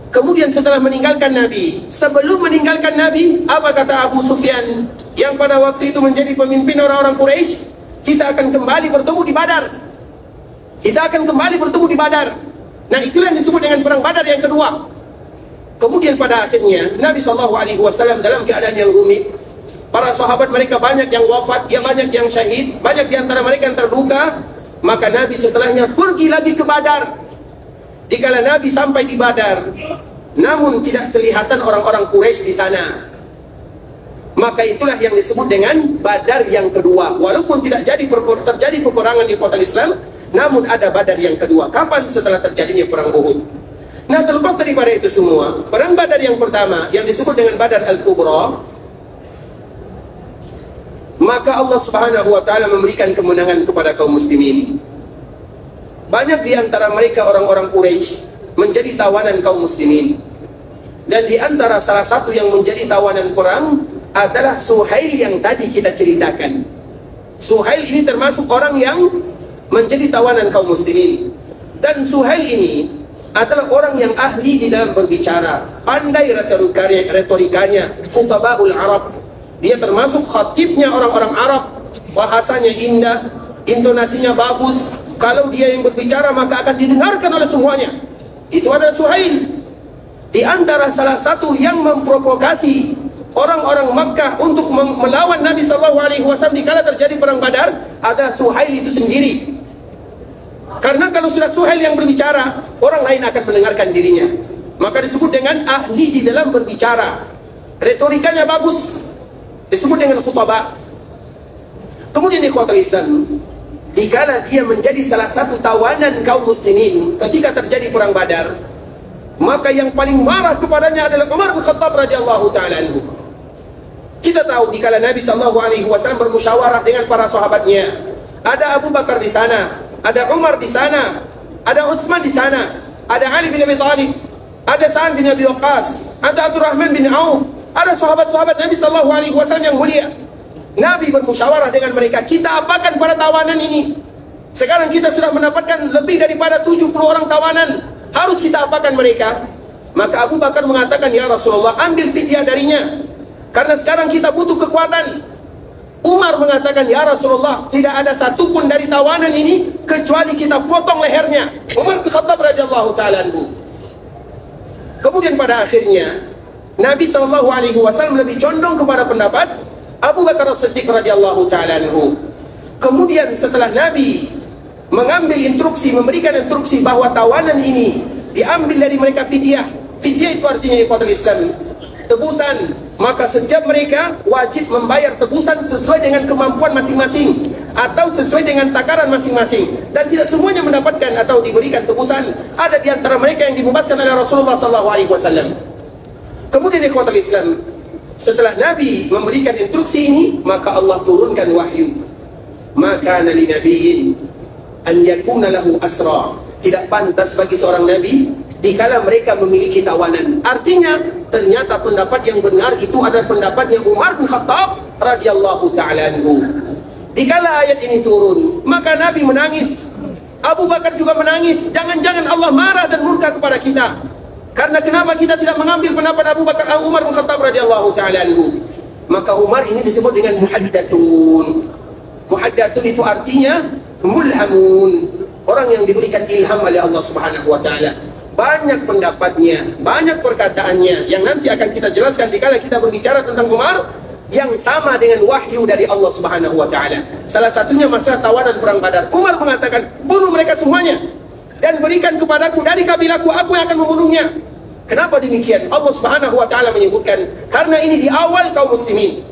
Kemudian setelah meninggalkan Nabi, sebelum meninggalkan Nabi, apa kata Abu Sufyan yang pada waktu itu menjadi pemimpin orang-orang Quraisy? Kita akan kembali bertemu di Badar. Kita akan kembali bertemu di Badar. Nah, itulah yang disebut dengan perang Badar yang kedua. Kemudian pada akhirnya Nabi SAW dalam keadaan yang rumit. Para sahabat mereka banyak yang wafat, ya banyak yang syahid, banyak di antara mereka yang terluka. Maka Nabi setelahnya pergi lagi ke Badar. Dikala Nabi sampai di Badar, namun tidak kelihatan orang-orang Quraisy di sana. Maka itulah yang disebut dengan Badar yang kedua. Walaupun tidak terjadi peperangan di kota Islam, namun ada Badar yang kedua. Kapan? Setelah terjadinya perang Uhud. Nah, terlepas daripada itu semua, perang Badar yang pertama yang disebut dengan Badar Al-Kubra, maka Allah Subhanahu wa taala memberikan kemenangan kepada kaum muslimin. Banyak di antara mereka orang-orang Quraisy menjadi tawanan kaum muslimin. Dan di antara salah satu yang menjadi tawanan perang adalah Suhail yang tadi kita ceritakan. Suhail ini termasuk orang yang menjadi tawanan kaum muslimin. Dan Suhail ini adalah orang yang ahli di dalam berbicara, pandai retorikanya, khutabaul Arab. Dia termasuk khatibnya orang-orang Arab, bahasanya indah, intonasinya bagus. Kalau dia yang berbicara maka akan didengarkan oleh semuanya. Itu adalah Suhail. Di antara salah satu yang memprovokasi orang-orang Makkah untuk melawan Nabi SAW dikala terjadi perang Badar adalah Suhail itu sendiri. Karena kalau sudah Suhail yang berbicara, orang lain akan mendengarkan dirinya. Maka disebut dengan ahli di dalam berbicara. Retorikanya bagus, disebut dengan khutbah. Kemudian ikhwatul Islam, dikala dia menjadi salah satu tawanan kaum muslimin ketika terjadi perang Badar, maka yang paling marah kepadanya adalah Umar bin Khattab radhiyallahu taala anhu. Kita tahu dikala Nabi SAW bermusyawarah dengan para sahabatnya, ada Abu Bakar di sana, ada Umar di sana, ada Utsman di sana, ada Ali bin Abi Thalib, ada Sa'ad bin Abi Waqqas, ada Abdurrahman bin Auf, ada sahabat-sahabat Nabi SAW yang mulia. Nabi bermusyawarah dengan mereka, kita apakan para tawanan ini? Sekarang kita sudah mendapatkan lebih daripada 70 orang tawanan. Harus kita apakan mereka? Maka Abu Bakar mengatakan, ya Rasulullah, ambil fidyah darinya, karena sekarang kita butuh kekuatan. Umar mengatakan, ya Rasulullah, tidak ada satupun dari tawanan ini kecuali kita potong lehernya. Umar bin Khattab radhiyallahu ta'ala anhu. Kemudian pada akhirnya Nabi SAW lebih condong kepada pendapat Abu Bakar As-Siddiq radhiyallahu ta'ala anhu. Kemudian setelah Nabi mengambil instruksi, memberikan instruksi bahwa tawanan ini diambil dari mereka fidyah. Fidyah itu artinya ikhwatul Islam, tebusan. Maka setiap mereka wajib membayar tebusan sesuai dengan kemampuan masing-masing atau sesuai dengan takaran masing-masing. Dan tidak semuanya mendapatkan atau diberikan tebusan. Ada di antara mereka yang dibebaskan oleh Rasulullah SAW. Kemudian ikhwatul Islam, setelah Nabi memberikan instruksi ini, maka Allah turunkan wahyu. Maka li nabiyyin an yakuna lahu asra. Tidak pantas bagi seorang nabi dikala mereka memiliki tawanan. Artinya ternyata pendapat yang benar itu adalah pendapatnya Umar bin Khattab radhiyallahu ta'ala anhu. Dikala ayat ini turun, maka Nabi menangis, Abu Bakar juga menangis. Jangan-jangan Allah marah dan murka kepada kita. Karena kenapa kita tidak mengambil pendapat Abu Bakar, Umar bin Khattab radhiyallahu ta'ala anhu? Maka Umar ini disebut dengan muhaddatsun. Muhaddatsun itu artinya mulhamun, orang yang diberikan ilham oleh Allah Subhanahu wa ta'ala. Banyak pendapatnya, banyak perkataannya yang nanti akan kita jelaskan dikala kita berbicara tentang Umar, yang sama dengan wahyu dari Allah Subhanahu wa ta'ala. Salah satunya masalah tawanan perang Badar. Umar mengatakan, bunuh mereka semuanya dan berikan kepadaku dari kabilahku, aku yang akan membunuhnya. Kenapa demikian? Allah Subhanahu wa ta'ala menyebutkan karena ini di awal kaum muslimin.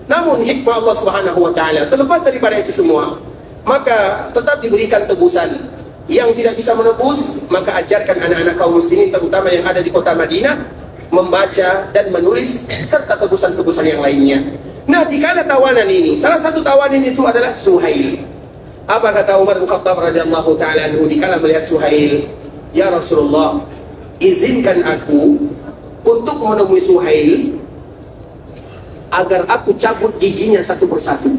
Namun hikmah Allah Subhanahu wa ta'ala terlepas daripada itu semua, maka tetap diberikan tebusan. Yang tidak bisa menebus, maka ajarkan anak-anak kaum muslimin, terutama yang ada di kota Madinah, membaca dan menulis serta tebusan-tebusan yang lainnya. Nah, dikala tawanan ini, salah satu tawanan itu adalah Suhail. Apa kata Umar bin Khattab radhiyallahu ta'ala anhu dikala melihat Suhail? Ya Rasulullah, izinkan aku untuk menemui Suhail agar aku cabut giginya satu persatu.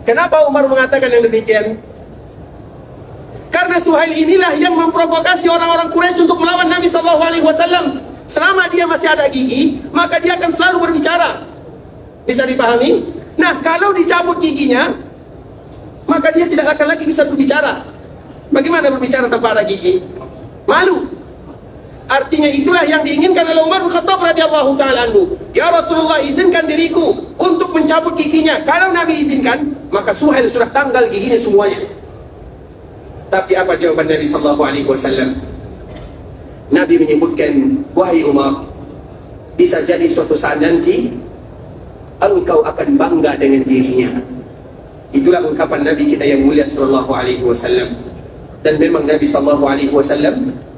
Kenapa Umar mengatakan yang demikian? Karena Suhail inilah yang memprovokasi orang-orang Quraisy untuk melawan Nabi SAW. Selama dia masih ada gigi, maka dia akan selalu berbicara. Bisa dipahami? Nah, kalau dicabut giginya, maka dia tidak akan lagi bisa berbicara. Bagaimana berbicara tanpa ada gigi? Malu. Artinya itulah yang diinginkan oleh Umar bin Khattab radhiyallahu ta'ala anhu. Ya Rasulullah, izinkan diriku untuk mencabut giginya. Kalau Nabi izinkan, maka Suhail sudah tanggal giginya semuanya. Tapi apa jawaban Nabi SAW? Nabi menyebutkan, wahai Umar, bisa jadi suatu saat nanti engkau akan bangga dengan dirinya. Itulah ungkapan Nabi kita yang mulia SAW. Dan memang Nabi SAW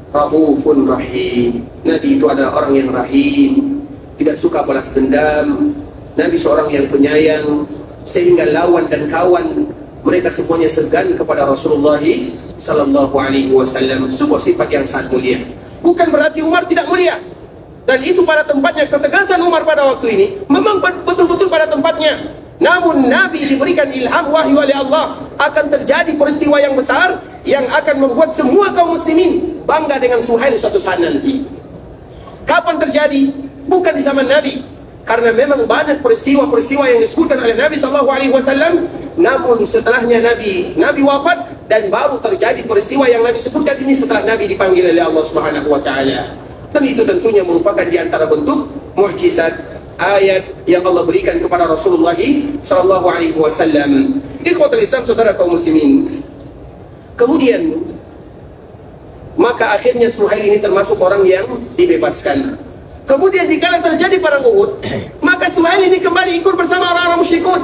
Raufun Rahim. Nabi itu adalah orang yang rahim, tidak suka balas dendam. Nabi seorang yang penyayang, sehingga lawan dan kawan mereka semuanya segan kepada Rasulullah SAW. Sebuah sifat yang sangat mulia. Bukan berarti Umar tidak mulia. Dan itu pada tempatnya. Ketegasan Umar pada waktu ini memang betul-betul pada tempatnya. Namun Nabi diberikan ilham wahyu oleh Allah, akan terjadi peristiwa yang besar yang akan membuat semua kaum muslimin bangga dengan Suhail suatu saat nanti. Kapan terjadi? Bukan di zaman Nabi, karena memang banyak peristiwa-peristiwa yang disebutkan oleh Nabi SAW. Namun setelahnya Nabi wafat, dan baru terjadi peristiwa yang Nabi sebutkan ini setelah Nabi dipanggil oleh Allah Subhanahu wa ta'ala. Dan itu tentunya merupakan di antara bentuk mukjizat ayat yang Allah berikan kepada Rasulullah SAW. Ikhwatul Islam, saudara kaum muslimin. Kemudian maka akhirnya Suhail ini termasuk orang yang dibebaskan. Kemudian dikala terjadi perang Uhud, maka Suhail ini kembali ikut bersama orang-orang musyrikun.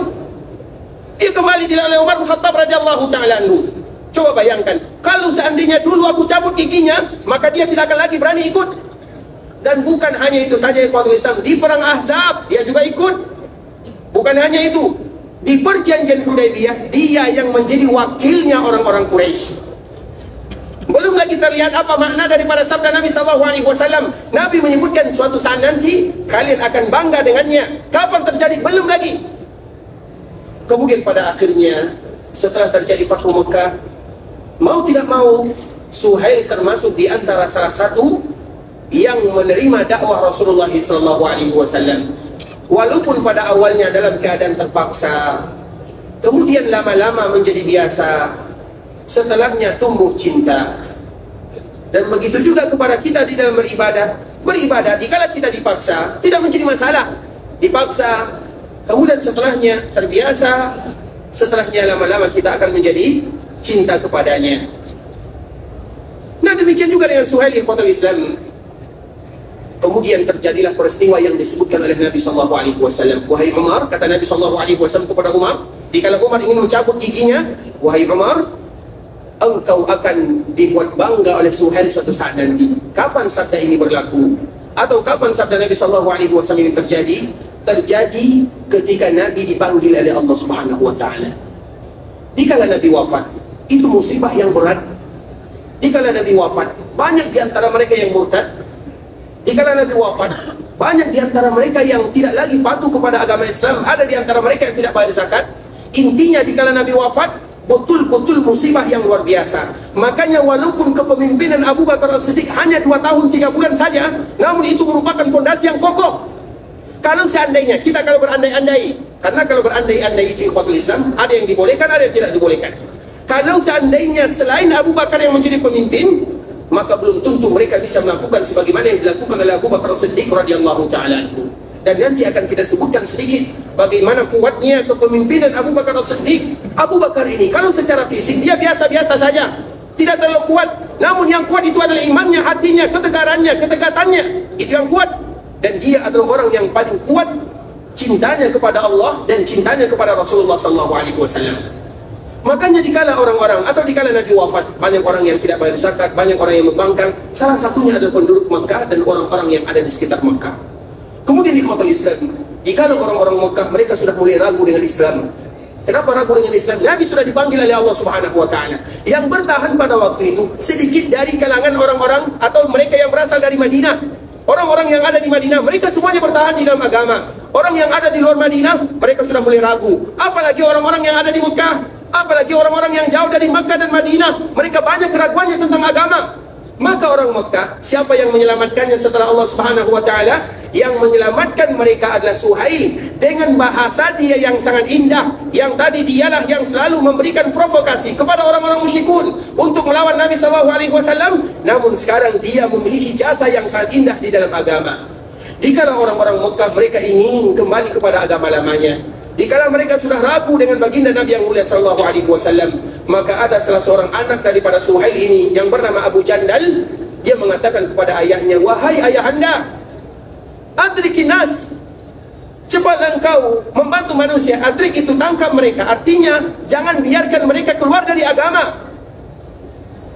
Dia kembali oleh Umar bin Khattab radhiyallahu ta'ala anhu. Coba bayangkan, kalau seandainya dulu aku cabut giginya, maka dia tidak akan lagi berani ikut. Dan bukan hanya itu saja, ikhwatul Islam, di perang Ahzab dia juga ikut. Bukan hanya itu, di perjanjian Hudaybiyah dia yang menjadi wakilnya orang-orang Quraisy. Belum lagi terlihat apa makna daripada sabda Nabi SAW. Nabi menyebutkan suatu saat nanti kalian akan bangga dengannya. Kapan terjadi? Belum lagi. Kemudian pada akhirnya setelah terjadi Fathu Mekah, mau tidak mau Suhail termasuk di antara salah satu yang menerima dakwah Rasulullah SAW. Walaupun pada awalnya dalam keadaan terpaksa, kemudian lama-lama menjadi biasa, setelahnya tumbuh cinta. Dan begitu juga kepada kita di dalam beribadah. Beribadah dikala kita dipaksa tidak menjadi masalah. Dipaksa, kemudian setelahnya terbiasa, setelahnya lama-lama kita akan menjadi cinta kepadanya. Nah, demikian juga dengan Suhail ikhwatul Islam. Kemudian terjadilah peristiwa yang disebutkan oleh Nabi SAW. Wahai Umar, kata Nabi SAW kepada Umar, dikala Umar ingin mencabut giginya, wahai Umar, engkau akan dibuat bangga oleh Suhail suatu saat nanti. Kapan sabda ini berlaku? Atau kapan sabda Nabi SAW ini terjadi? Terjadi ketika Nabi dipanggil oleh Allah Subhanahu wa Ta'ala. Dikala Nabi wafat, itu musibah yang berat. Dikala Nabi wafat, banyak di antara mereka yang murtad. Dikala Nabi wafat, banyak di antara mereka yang tidak lagi patuh kepada agama Islam. Ada di antara mereka yang tidak bayar zakat. Intinya dikala Nabi wafat, betul-betul musibah yang luar biasa. Makanya walaupun kepemimpinan Abu Bakar As-Siddiq hanya 2 tahun 3 bulan saja, namun itu merupakan fondasi yang kokoh. Kalau seandainya, kita kalau berandai-andai, karena kalau berandai-andai itu ikhwatul Islam, ada yang dibolehkan, ada yang tidak dibolehkan. Kalau seandainya selain Abu Bakar yang menjadi pemimpin, maka belum tentu mereka bisa melakukan sebagaimana yang dilakukan oleh Abu Bakar As-Siddiq radhiyallahu ta'ala anhu. Dan nanti akan kita sebutkan sedikit bagaimana kuatnya kepemimpinan Abu Bakar As-Siddiq. Abu Bakar ini kalau secara fisik dia biasa-biasa saja, tidak terlalu kuat. Namun yang kuat itu adalah imannya, hatinya, ketegarannya, ketegasannya. Itu yang kuat. Dan dia adalah orang yang paling kuat cintanya kepada Allah dan cintanya kepada Rasulullah SAW. Makanya dikala orang-orang atau dikala Nabi wafat, banyak orang yang tidak bayar zakat, banyak orang yang membangkang. Salah satunya adalah penduduk Mekah dan orang-orang yang ada di sekitar Mekah. Kemudian di kota Islam, jikalau orang-orang Mekah mereka sudah mulai ragu dengan Islam. Kenapa ragu dengan Islam? Nabi sudah dipanggil oleh Allah Subhanahu wa Ta'ala. Yang bertahan pada waktu itu sedikit dari kalangan orang-orang atau mereka yang berasal dari Madinah. Orang-orang yang ada di Madinah, mereka semuanya bertahan di dalam agama. Orang yang ada di luar Madinah, mereka sudah mulai ragu. Apalagi orang-orang yang ada di Mekah, apalagi orang-orang yang jauh dari Mekah dan Madinah, mereka banyak keraguannya tentang agama. Maka orang Mekah, siapa yang menyelamatkannya setelah Allah Subhanahu wa Ta'ala? Yang menyelamatkan mereka adalah Suhail dengan bahasa dia yang sangat indah, yang tadi dialah yang selalu memberikan provokasi kepada orang-orang musyrikun untuk melawan Nabi SAW. Namun sekarang dia memiliki jasa yang sangat indah di dalam agama. Dikala orang-orang Mekah mereka ingin kembali kepada agama lamanya, dikala mereka sudah ragu dengan baginda Nabi yang mulia SAW, maka ada salah seorang anak daripada Suhail ini yang bernama Abu Jandal. Dia mengatakan kepada ayahnya, wahai ayahanda, adrikin nas, cepatlah engkau membantu manusia. Adrik itu tangkap mereka, artinya jangan biarkan mereka keluar dari agama.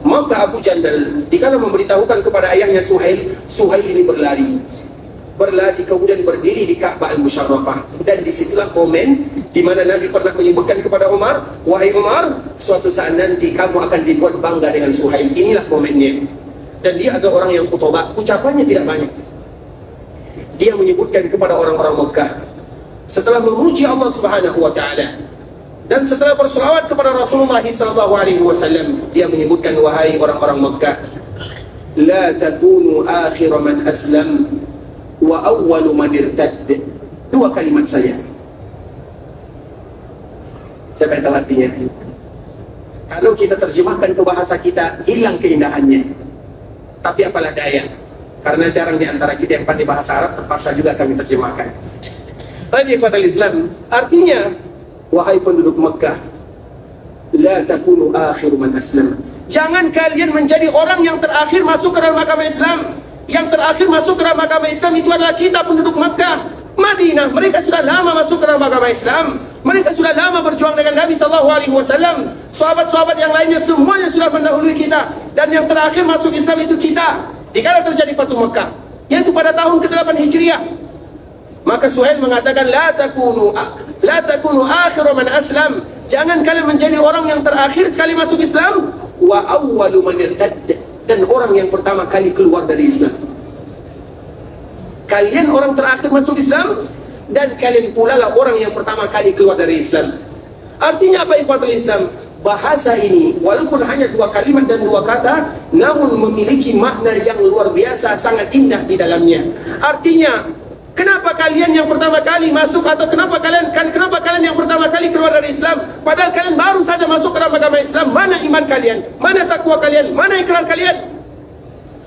Maka Abu Jandal dikala memberitahukan kepada ayahnya Suhail, Suhail ini berlari kemudian berdiri di Ka'bah Al-Musharrafah. Dan disitulah momen di mana Nabi pernah menyebutkan kepada Umar, wahai Umar, suatu saat nanti kamu akan dibuat bangga dengan Suhail. Inilah momennya. Dan dia adalah orang yang khutbah, ucapannya tidak banyak. Dia menyebutkan kepada orang-orang Mekah setelah memuji Allah Subhanahu wa Ta'ala dan setelah berselawat kepada Rasulullah SAW, dia menyebutkan, wahai orang-orang Mekah, la takunu akhir man aslam wa awwalu man irtad. 2 kalimat saja. Siapa yang tahu artinya? Kalau kita terjemahkan ke bahasa kita, hilang keindahannya. Tapi apalah daya, karena jarang di antara kita yang pandai bahasa Arab, terpaksa juga kami terjemahkan. Tadi kepada Islam, artinya, wahai penduduk Mekah, la takunu akhir man aslam. Jangan kalian menjadi orang yang terakhir masuk ke dalam agama Islam. Yang terakhir masuk ke dalam agama Islam itu adalah kita penduduk Mekah. Madinah, mereka sudah lama masuk ke dalam agama Islam. Mereka sudah lama berjuang dengan Nabi SAW. Sahabat-sahabat yang lainnya semuanya sudah mendahului kita. Dan yang terakhir masuk Islam itu kita. Dikala terjadi Fathu Mekah, yaitu pada tahun ke-8 Hijriah. Maka Suhail mengatakan, la takunu akhir man aslam. Jangan kalian menjadi orang yang terakhir sekali masuk Islam. Wa awwalu man irtad. Dan orang yang pertama kali keluar dari Islam. Kalian orang terakhir masuk Islam, dan kalian pula lah orang yang pertama kali keluar dari Islam. Artinya apa ikhwatul Islam? Bahasa ini walaupun hanya 2 kalimat dan 2 kata, namun memiliki makna yang luar biasa, sangat indah di dalamnya. Artinya, kenapa kalian yang pertama kali masuk, atau kenapa kalian yang pertama kali keluar dari Islam, padahal kalian baru saja masuk ke dalam agama Islam? Mana iman kalian? Mana takwa kalian? Mana ikrar kalian?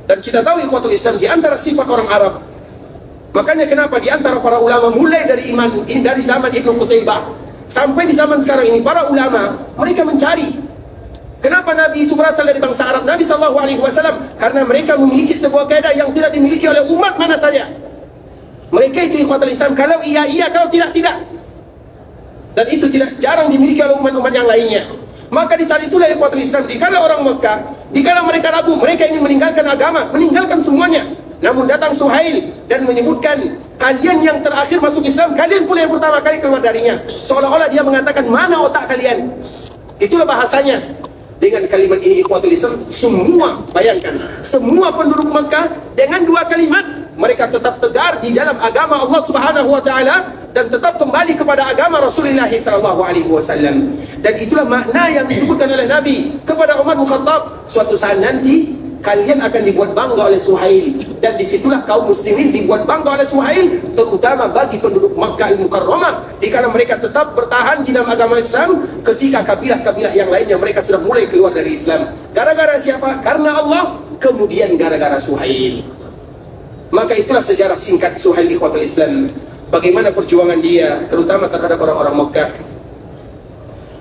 Dan kita tahu ikhwatul Islam, di antara sifat orang Arab, makanya kenapa di antara para ulama, mulai dari dari zaman Ibnu Qutaybah sampai di zaman sekarang ini, para ulama mereka mencari kenapa Nabi itu berasal dari bangsa Arab, Nabi SAW, karena mereka memiliki sebuah kaidah yang tidak dimiliki oleh umat mana saja. Mereka itu ikhwatul Islam, kalau iya iya, kalau tidak tidak. Dan itu tidak jarang dimiliki oleh umat-umat yang lainnya. Maka di saat itulah ikhwatul Islam, dikala orang Mekah, dikala mereka ragu, mereka ingin meninggalkan agama, meninggalkan semuanya, namun datang Suhail dan menyebutkan, kalian yang terakhir masuk Islam, kalian pula yang pertama kali keluar darinya. Seolah-olah dia mengatakan, mana otak kalian? Itulah bahasanya. Dengan kalimat ini ikhwatul Islam, semua, bayangkan, semua penduduk Mekah dengan 2 kalimat, mereka tetap tegar di dalam agama Allah Subhanahu wa taala dan tetap kembali kepada agama Rasulullah SAW. Dan itulah makna yang disebutkan oleh Nabi kepada Umar bin Khattab, suatu saat nanti kalian akan dibuat bangga oleh Suhail, dan disitulah kaum muslimin dibuat bangga oleh Suhail, terutama bagi penduduk Makkah Al-Mukarramah, dikala mereka tetap bertahan di dalam agama Islam ketika kabilah-kabilah yang lainnya mereka sudah mulai keluar dari Islam. Gara-gara siapa? Karena Allah, kemudian gara-gara Suhail. Maka itulah sejarah singkat Suhail ikhwatul Islam, bagaimana perjuangan dia terutama terhadap orang-orang Makkah,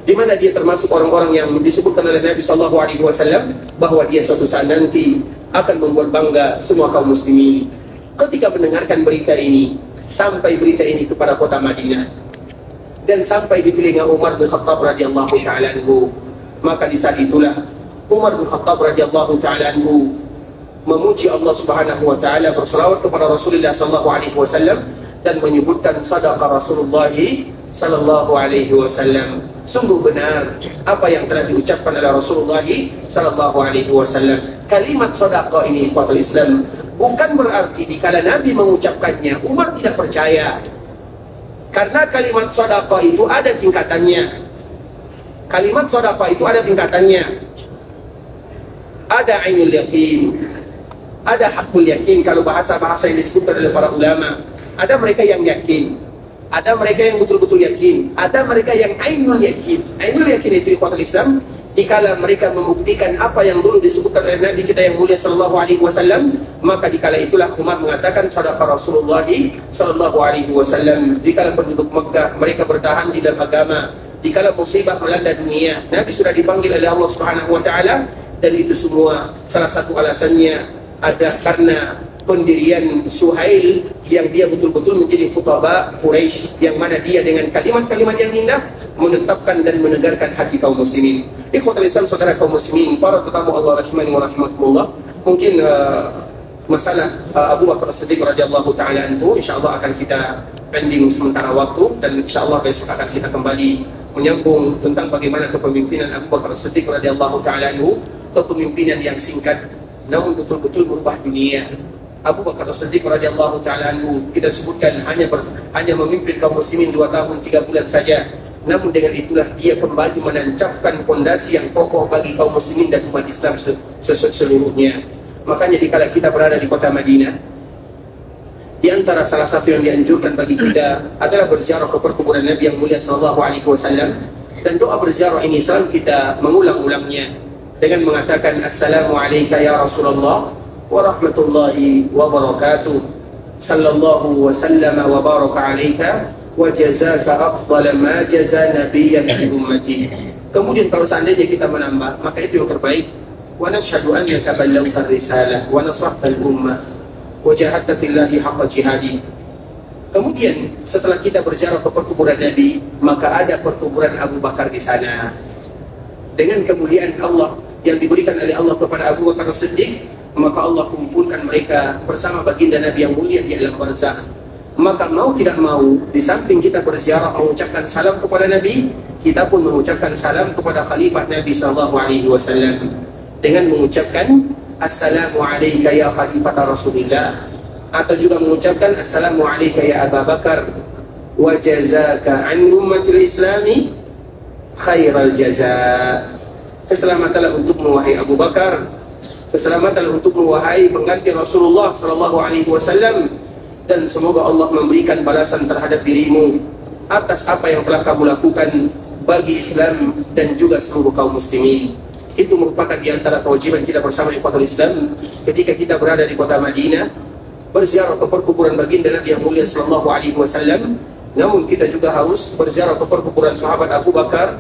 di mana dia termasuk orang-orang yang disebutkan oleh Nabi SAW bahwa dia suatu saat nanti akan membuat bangga semua kaum muslimin. Ketika mendengarkan berita ini, sampai berita ini kepada kota Madinah dan sampai di telinga Umar bin Khattab radhiyallahu taala anhu, maka di saat itulah Umar bin Khattab radhiyallahu taala anhu memuji Allah Subhanahu wa taala, berselawat kepada Rasulullah SAW dan menyebutkan sadaqa Rasulullah sallallahu alaihi wasallam. Sungguh benar apa yang telah diucapkan oleh Rasulullah sallallahu alaihi wasallam. Kalimat sedekah ini ikhwatul Islam bukan berarti dikala Nabi mengucapkannya Umar tidak percaya. Karena kalimat sedekah itu ada tingkatannya. Kalimat sedekah itu ada tingkatannya. Ada ainul yakin, ada hakul yakin kalau bahasa-bahasa yang disebutkan oleh para ulama. Ada mereka yang yakin, ada mereka yang betul-betul yakin, ada mereka yang ainul yakin. Ainul yakin itu ikhwatul Islam, dikala mereka membuktikan apa yang dulu disebutkan oleh Nabi kita yang mulia sallallahu alaihi wasallam, maka dikala itulah Umar mengatakan sadaqa Rasulullah sallallahu alaihi wasallam. Dikala penduduk Mekah mereka bertahan di dalam agama, dikala musibah melanda dunia, Nabi sudah dipanggil oleh Allah Subhanahu wa taala, dan itu semua salah satu alasannya ada karena pendirian Suhail yang dia betul-betul menjadi khutbah Quraisy, yang mana dia dengan kalimat-kalimat yang indah menetapkan dan menegarkan hati kaum muslimin. Ikhwatul Islam, saudara kaum muslimin, para tetamu Allah rahimani wa rahimakumullah, mungkin masalah Abu Bakar As-Siddiq radhiyallahu taala anhu insyaallah akan kita pending sementara waktu, dan insyaallah besok akan kita kembali menyambung tentang bagaimana kepemimpinan Abu Bakar As-Siddiq radhiyallahu taala anhu, kepemimpinan yang singkat namun betul-betul merubah dunia. Abu Bakar As-Siddiq radhiyallahu taala anhu kita sebutkan hanya memimpin kaum muslimin 2 tahun 3 bulan saja, namun dengan itulah dia kembali menancapkan fondasi yang kokoh bagi kaum muslimin dan umat Islam seluruhnya. Makanya dikala kita berada di kota Madinah, di antara salah satu yang dianjurkan bagi kita adalah berziarah ke perkuburan Nabi yang mulia sallallahu alaihi wasallam, dan doa berziarah ini selalu kita mengulang-ulangnya dengan mengatakan assalamu alayka ya Rasulullah wa rahmatullahi wa barakatuh, sallallahu wa sallama wa baraka alaika wa jazaka afdala ma jaza nabiyyan bi ummati. Kemudian kalau seandainya kita menambah, maka itu yang terbaik. Wa nashhadu annaka ballaghta ar-risalah wa nasahta al-ummah wa jahadta fillahi haqqa jihadi. Kemudian setelah kita berziarah ke perkuburan Nabi, maka ada perkuburan Abu Bakar di sana. Dengan kemuliaan Allah yang diberikan oleh Allah kepada Abu Bakar As-Siddiq, maka Allah kumpulkan mereka bersama baginda Nabi yang mulia di alam barzakh. Maka mau tidak mau, di samping kita berziarah mengucapkan salam kepada Nabi, kita pun mengucapkan salam kepada Khalifah Nabi sallallahu alaihi wasallam dengan mengucapkan assalamu alayka ya Khalifah Rasulillah, atau juga mengucapkan assalamu alayka ya Abu Bakar wa jazaka an ummatil islami khairal jazaa. Keselamatanlah untukmu wahai Abu Bakar, keselamatanlah untukmu wahai pengganti Rasulullah sallallahu alaihi wasallam, dan semoga Allah memberikan balasan terhadap dirimu atas apa yang telah kamu lakukan bagi Islam dan juga seluruh kaum muslimin. Itu merupakan di antara kewajiban kita bersama ikhwatul Islam ketika kita berada di kota Madinah, berziarah ke perkuburan baginda Nabi yang mulia sallallahu alaihi wasallam. Namun kita juga harus berziarah ke perkuburan sahabat Abu Bakar,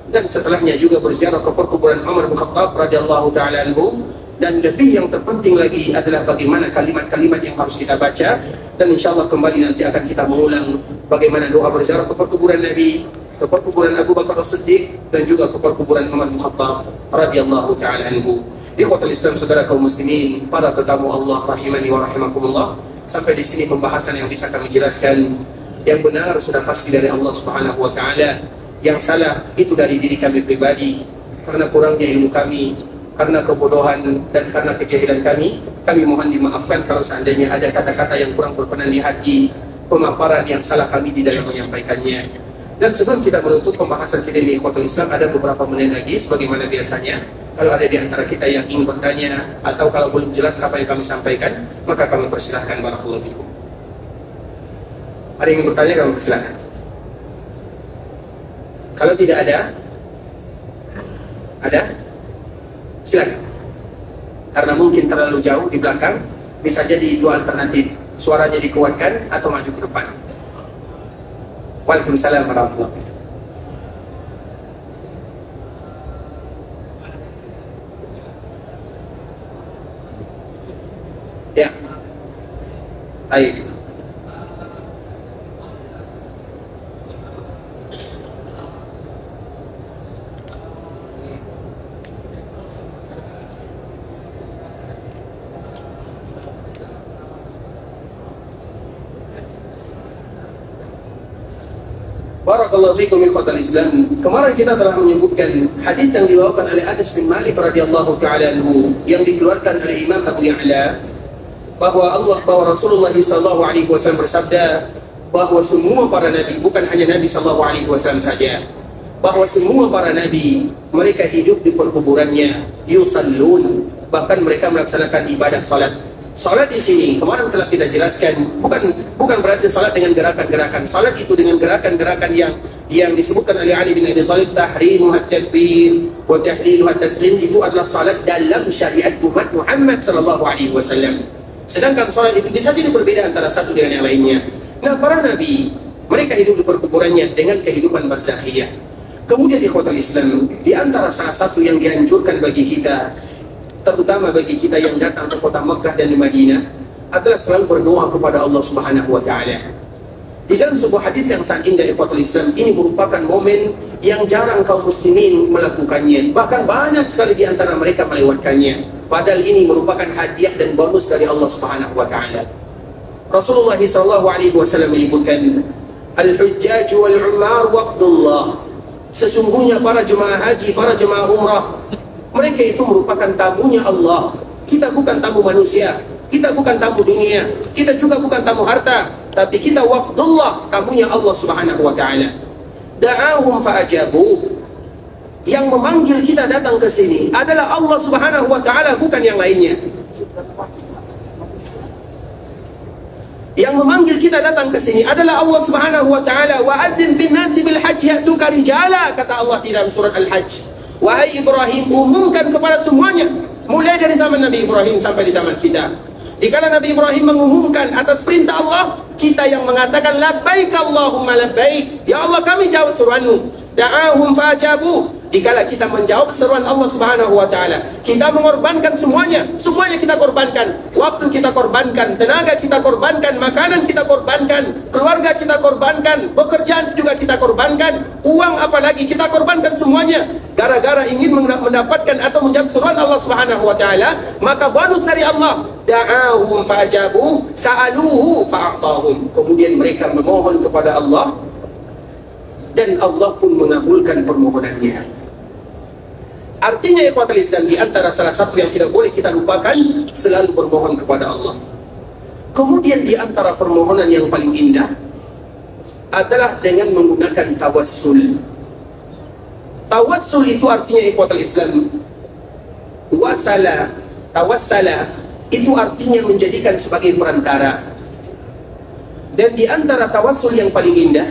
dan setelahnya juga berziarah ke perkuburan Umar bin Khattab radhiyallahu taala anhu. Dan lebih yang terpenting lagi adalah bagaimana kalimat-kalimat yang harus kita baca. Dan insyaallah kembali nanti akan kita mengulang bagaimana doa berziarah ke perkuburan Nabi, ke perkuburan Abu Bakar As-Siddiq, dan juga ke perkuburan Umar bin Khattab radhiyallahu taala anhu. Ikhwatul Islam, saudara kaum muslimin, para tetamu Allah rahimani wa rahimakumullah, sampai di sini pembahasan yang bisa kami jelaskan. Yang benar sudah pasti dari Allah Subhanahu wa taala, yang salah itu dari diri kami pribadi karena kurangnya ilmu kami, karena kebodohan dan karena kejahilan kami. Kami mohon dimaafkan kalau seandainya ada kata-kata yang kurang berkenan di hati, pemaparan yang salah kami di dalam menyampaikannya. Dan sebelum kita menutup pembahasan kita di ikhwatul Islam, ada beberapa menit lagi sebagaimana biasanya. Kalau ada di antara kita yang ingin bertanya atau kalau belum jelas apa yang kami sampaikan, maka kami persilahkan. Barakallahu fikum. Ada yang ingin bertanya, kami persilahkan. Kalau tidak ada? Silakan. Karena mungkin terlalu jauh di belakang, bisa jadi dua alternatif, suaranya dikuatkan atau maju ke depan. Waalaikumsalam warahmatullahi wabarakatuh. Ya. Baik. Barakallahu fikum ikhwatal Islam. Kemarin kita telah menyebutkan hadis yang dibawakan oleh Anas bin Malik radhiyallahu taala anhu, yang dikeluarkan oleh Imam Abu Ya'la, bahwa Rasulullah sallallahu alaihi wasallam bersabda bahwa semua para nabi, bukan hanya Nabi sallallahu alaihi wasallam saja, bahwa semua para nabi mereka hidup di perkuburannya, yusallun, bahkan mereka melaksanakan ibadah salat. Salat di sini kemarin telah kita jelaskan, bukan berarti salat dengan gerakan-gerakan. Salat itu dengan gerakan-gerakan yang disebutkan oleh Ali bin Abi Thalib, tahrimuhat takbir wa tahliluhat taslim, itu adalah salat dalam syariat umat Muhammad sallallahu alaihi wasallam. Sedangkan salat itu bisa jadi berbeda antara satu dengan yang lainnya. Nah, para nabi mereka hidup di perkuburannya dengan kehidupan barzakhiyah. Kemudian ikhwatul Islam, di antara salah satu yang dianjurkan bagi kita, terutama bagi kita yang datang ke kota Mekah dan di Madinah, adalah selalu berdoa kepada Allah Subhanahu wa taala. Di dalam sebuah hadis yang sangat indah ikhwatul Islam, ini merupakan momen yang jarang kaum muslimin melakukannya. Bahkan banyak sekali di antara mereka melewatkannya. Padahal ini merupakan hadiah dan bonus dari Allah Subhanahu wa taala. Rasulullah sallallahu alaihi wasallam menyebutkan, al-hujjaj wal umar wafdullah. Sesungguhnya para jemaah haji, para jemaah umrah, mereka itu merupakan tamunya Allah. Kita bukan tamu manusia, kita bukan tamu dunia, kita juga bukan tamu harta, tapi kita wafdullah, tamunya Allah Subhanahu wa taala. Da'ahum fa'ajabu. Yang memanggil kita datang ke sini adalah Allah Subhanahu wa taala, bukan yang lainnya. Yang memanggil kita datang ke sini adalah Allah Subhanahu wa taala. Wa adzin fin nasi bil hajj ya'tuka rijala, kata Allah di dalam surat Al-Hajj. Wahai Ibrahim, umumkan kepada semuanya, mulai dari zaman Nabi Ibrahim sampai di zaman kita. Dikala Nabi Ibrahim mengumumkan atas perintah Allah, kita yang mengatakan labbaik Allahumma labbaik, ya Allah kami jawab seruanmu. Da'ahum fa'ajabu. Dikala kita menjawab seruan Allah Subhanahu wa taala, kita mengorbankan semuanya kita korbankan. Waktu kita korbankan, tenaga kita korbankan, makanan kita korbankan, keluarga kita korbankan, pekerjaan juga kita korbankan, uang apalagi kita korbankan semuanya. Gara-gara ingin mendapatkan atau menjawab seruan Allah Subhanahu wa taala, maka bonus dari Allah, da'ahum fa'ajabu, sa'aluhu fa'atahum. Kemudian mereka memohon kepada Allah, dan Allah pun mengabulkan permohonannya. Artinya ikhwatul Islam, di antara salah satu yang tidak boleh kita lupakan, selalu bermohon kepada Allah. Kemudian di antara permohonan yang paling indah adalah dengan menggunakan tawassul. Tawassul itu artinya ikhwatul Islam, tawassala itu artinya menjadikan sebagai perantara. Dan di antara tawassul yang paling indah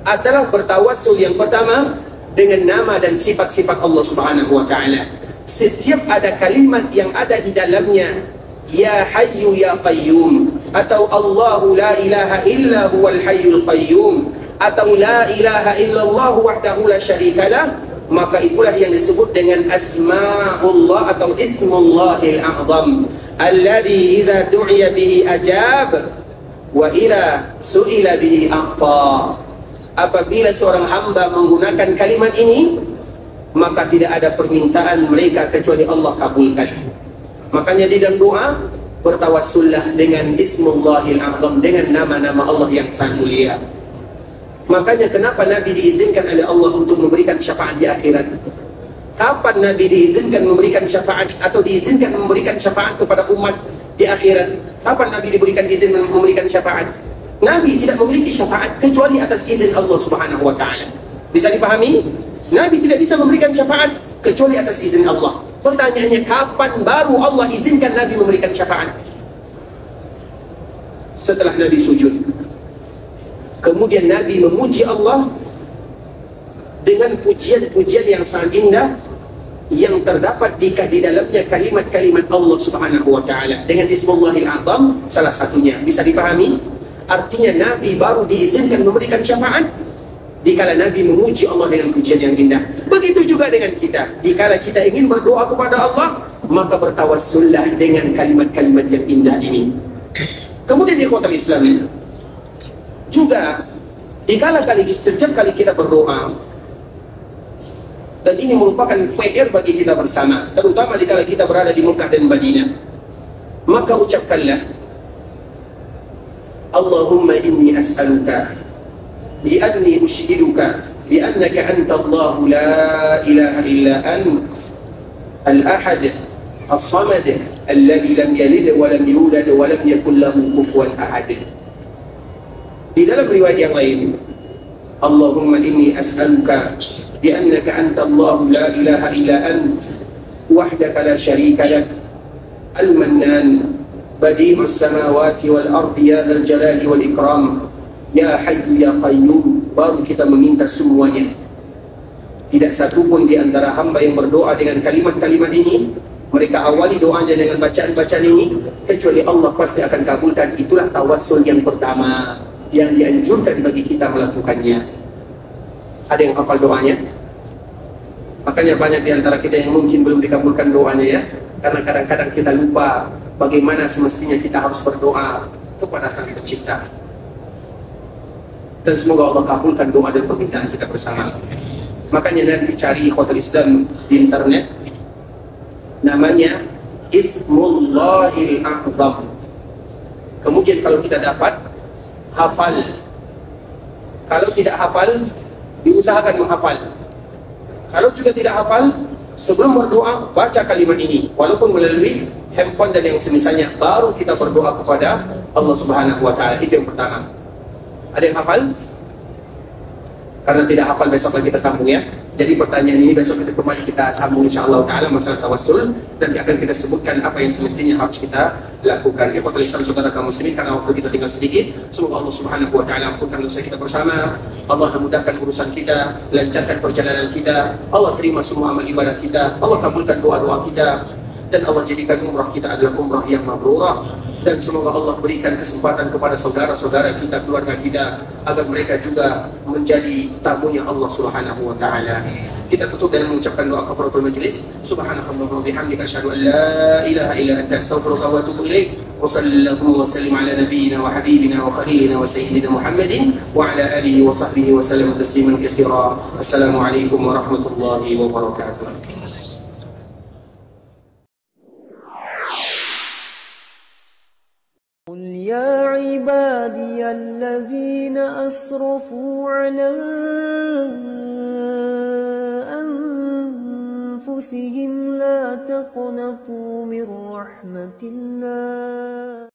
adalah bertawassul yang pertama dengan nama dan sifat-sifat Allah Subhanahu wa taala. Setiap ada kalimat yang ada di dalamnya ya hayyu ya qayyum, atau Allahu la ilaha illa huwal hayyul qayyum, atau la ilaha illallah wahdahu la syarikalah, maka itulah yang disebut dengan asma'ullah atau ismullahil a'zam alladhi idza du'iya bihi ajab wa idza su'ila bihi a'ta. Apabila seorang hamba menggunakan kalimat ini, maka tidak ada permintaan mereka kecuali Allah kabulkan. Makanya di dalam doa bertawassullah dengan ismullahil a'zam, dengan nama-nama Allah yang sangat mulia. Makanya kenapa Nabi diizinkan oleh Allah untuk memberikan syafaat di akhirat? Kapan Nabi diizinkan memberikan syafaat atau diizinkan memberikan syafaat kepada umat di akhirat? Kapan Nabi diberikan izin memberikan syafaat? Nabi tidak memiliki syafaat kecuali atas izin Allah Subhanahu wa taala. Bisa dipahami? Nabi tidak bisa memberikan syafaat kecuali atas izin Allah. Pertanyaannya, kapan baru Allah izinkan Nabi memberikan syafaat? Setelah Nabi sujud. Kemudian Nabi memuji Allah dengan pujian-pujian yang sangat indah yang terdapat di dalamnya kalimat-kalimat Allah Subhanahu wa taala dengan ismullahil a'zam salah satunya. Bisa dipahami? Artinya Nabi baru diizinkan memberikan syafaat dikala Nabi memuji Allah dengan pujian yang indah. Begitu juga dengan kita. Dikala kita ingin berdoa kepada Allah, maka bertawassullah dengan kalimat-kalimat yang indah ini. Kemudian ikhwatul Islam, juga dikala setiap kali kita berdoa, dan ini merupakan PR bagi kita bersama, terutama dikala kita berada di Mekah dan Madinah, maka ucapkanlah Allahumma inni as'aluka bi anni ushiduka bi annaka anta Allahu la ilaha illa ant al-ahad as-samad alladhi lam yalid wa lam yulad wa lam yakul lahu kufuwan ahad. Di dalam riwayat yang lain, Allahumma inni as'aluka bi annaka anta Allahu la ilaha illa ant wahdaka la syarika lak al-mannan badi'us samawati wal ardi ya dzal jalali wal ikram ya hayyu ya qayyum. Baru kita meminta semuanya. Tidak satu pun di antara hamba yang berdoa dengan kalimat-kalimat ini, mereka awali doanya dengan bacaan-bacaan ini, kecuali Allah pasti akan kabulkan. Itulah tawassul yang pertama yang dianjurkan bagi kita melakukannya. Ada yang hafal doanya? Makanya banyak di antara kita yang mungkin belum dikabulkan doanya ya, karena kadang-kadang kita lupa bagaimana semestinya kita harus berdoa kepada Sang Pencipta. Dan semoga Allah kabulkan doa dan permintaan kita bersama. Makanya nanti cari hotel Islam di internet, namanya Ismullahil A'zam. Kemudian kalau kita dapat, hafal. Kalau tidak hafal, diusahakan menghafal. Kalau juga tidak hafal, sebelum berdoa baca kalimat ini, walaupun melalui handphone dan yang semisalnya, baru kita berdoa kepada Allah Subhanahu wa taala. Itu yang pertama. Ada yang hafal? Karena tidak hafal, besok lagi kita sambung ya. Jadi pertanyaan ini besok kita kembali kita sambung insyaallah taala masalah tawassul, dan akan kita sebutkan apa yang semestinya harus kita lakukan. Ikhwatul Islam, saudara kaum muslimin, karena waktu kita tinggal sedikit, semoga Allah Subhanahu wa taala ampunkan dosa kita bersama. Allah mudahkan urusan kita, lancarkan perjalanan kita. Allah terima semua amal ibadah kita. Allah kabulkan doa-doa kita, dan Allah jadikan umrah kita adalah umrah yang mabrurah. Dan semoga Allah berikan kesempatan kepada saudara-saudara kita, keluarga kita, agar mereka juga menjadi tamunya Allah Subhanahu wa taala. Kita tutup dengan mengucapkan doa kafaratul majlis. Subhanakallahumma bihamdika asyhadu an la ilaha illa anta astaghfiruka wa atubu ilaik. Wa sallallahu wa sallim ala nabiyyina wa habibina wa khalilina wa sayyidina Muhammadin wa ala alihi wa sahbihi wa sallam tasliman katsira. Assalamualaikum warahmatullahi wabarakatuh. قل يا عبادي الذين أسرفوا على أنفسهم لا تقنطوا من رحمة الله